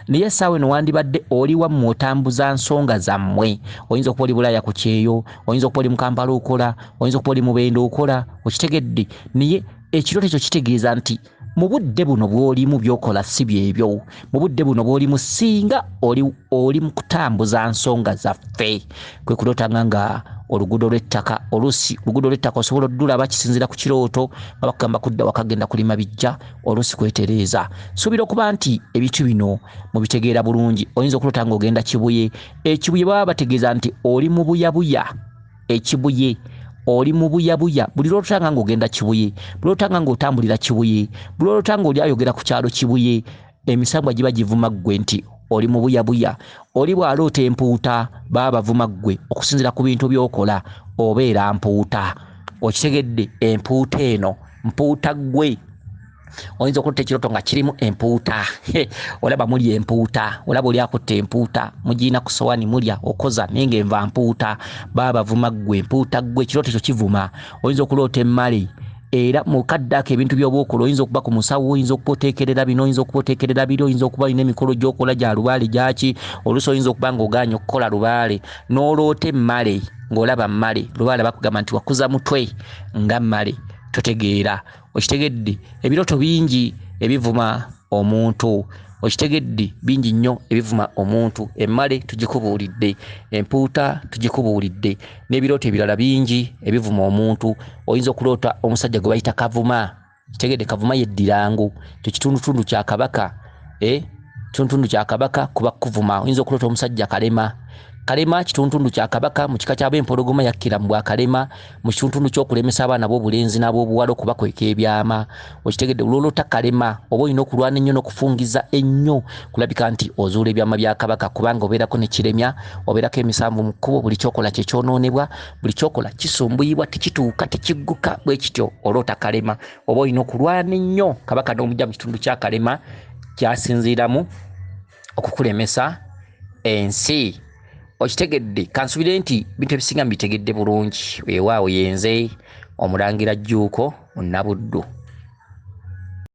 Speaker 1: Naye essaawa eno wandibadde oli wammwe otambuza nsonga zammwe. Oyinza okuba oli Bulaaya ku kyeyo, oyinza okuba oli mu Kampala okola, oyinza okuba oli mu Bendo okola, okitegedde. Naye ekiro ekyo kitegeeza nti mu budde buno bw'olimu by'okola si byebyo. Mu budde buno bw'olimu singa oli mu kutambuza nsonga zaffe. Kwe kulootanga nga oluguudo lw'ettaka oluusi oluguudo lw'ettaka osobola oddulaba kisinziira ku kirooto babakugamba kudda wakagenda kulima bijja oluusi kwetereeza. Suubira okuba nti ebintu bino mubitegeera bulungi. Oyinza okuloota ng'ogenda Kibuye. Ekibuye baba bategeeza nti oli mu buyabuya. Ekibuye oli mu buyabuya. Buli lw'olotanga ng'ogenda Kibuye, buli lw'olotanga ng'otambulira Kibuye, buli lw'olotanga ng'oli ayogera ku kyalo Kibuye, emisambwa giba givuma ggwe nti oli mu buyabuya. Oli bw'aloota empuuta baba bavuma ggwe okusinziira ku bintu by'okola obeera mpuuta. Okitegedde? Empuuta eno mpuuta ggwe. Oyinza okuloota ekirooto nga kirimu empuuta. Olaba muli empuuta, olaba oli akutte empuuta, mugiina ku sowaani mulya okoza naye ng'enva mpuuta. Baba bavuma ggwe, empuuta ggwe, ekirooto ekyo kivuma. Oyinza okuloota emmale. Era mu kaddaako ebintu by'obwokola oyinza okuba ku musawo, oyinza okuba oteekerera bino, oyinza okuba oteekerera biri, oyinza okuba olina emikolo gy'okola gya lubaale gyaki. Oluusi oyinza okuba ng'ogaanye okukola lubaale n'oloota emmale ng'olaba mmale. Lubaale bakugamba nti wakuza mutwe nga mmale, totegeera. Okitegedde? Ebirooto bingi ebivuma omuntu. Okitegedde? Bingi nnyo ebivuma omuntu. Emmale tugikubuulidde, empuuta tugikubuulidde, n'ebirooto ebirala bingi ebivuma omuntu. Oyinza okuloota omusajja gwe bayita Kavuma. Kitegedde? Kavuma yeddirangu, kyo kitundutundu kya Kabaka. Kitundutundu kya Kabaka kuba kuvuma. Oyinza okuloota omusajja Kalema. Kalema kitundutundu kya Kabaka mu kika ky'ab'empologoma yakkira mu Bwakalema, mu kitundutundu ky'okulemesa abaana b'obulenzi n'ab'obuwala okubakweka ebyama. Okitegedde? Olwolota Kalema oba olina okulwana ennyo n'okufungiza ennyo kulabika nti ozuula ebyama bya Kabaka, kubanga obeerako ne kiremya, obeerako emisanvu mu kkubo. Buli kyokola kye kyonoonebwa, buli kyokola kisumbuyibwa, tekituuka tekigguka. Bwe kityo olota Kalema. Oba olina okulwana ennyo Kabaka n'omujja mu kitundu kya Kalema kyasinziiramu okukulemesa ensi. Okitegedde? Kansubire nti bintu ebisinga mbitegedde bulungi. Weewaawo yenze Omulangira Jjuuko Munabuddu.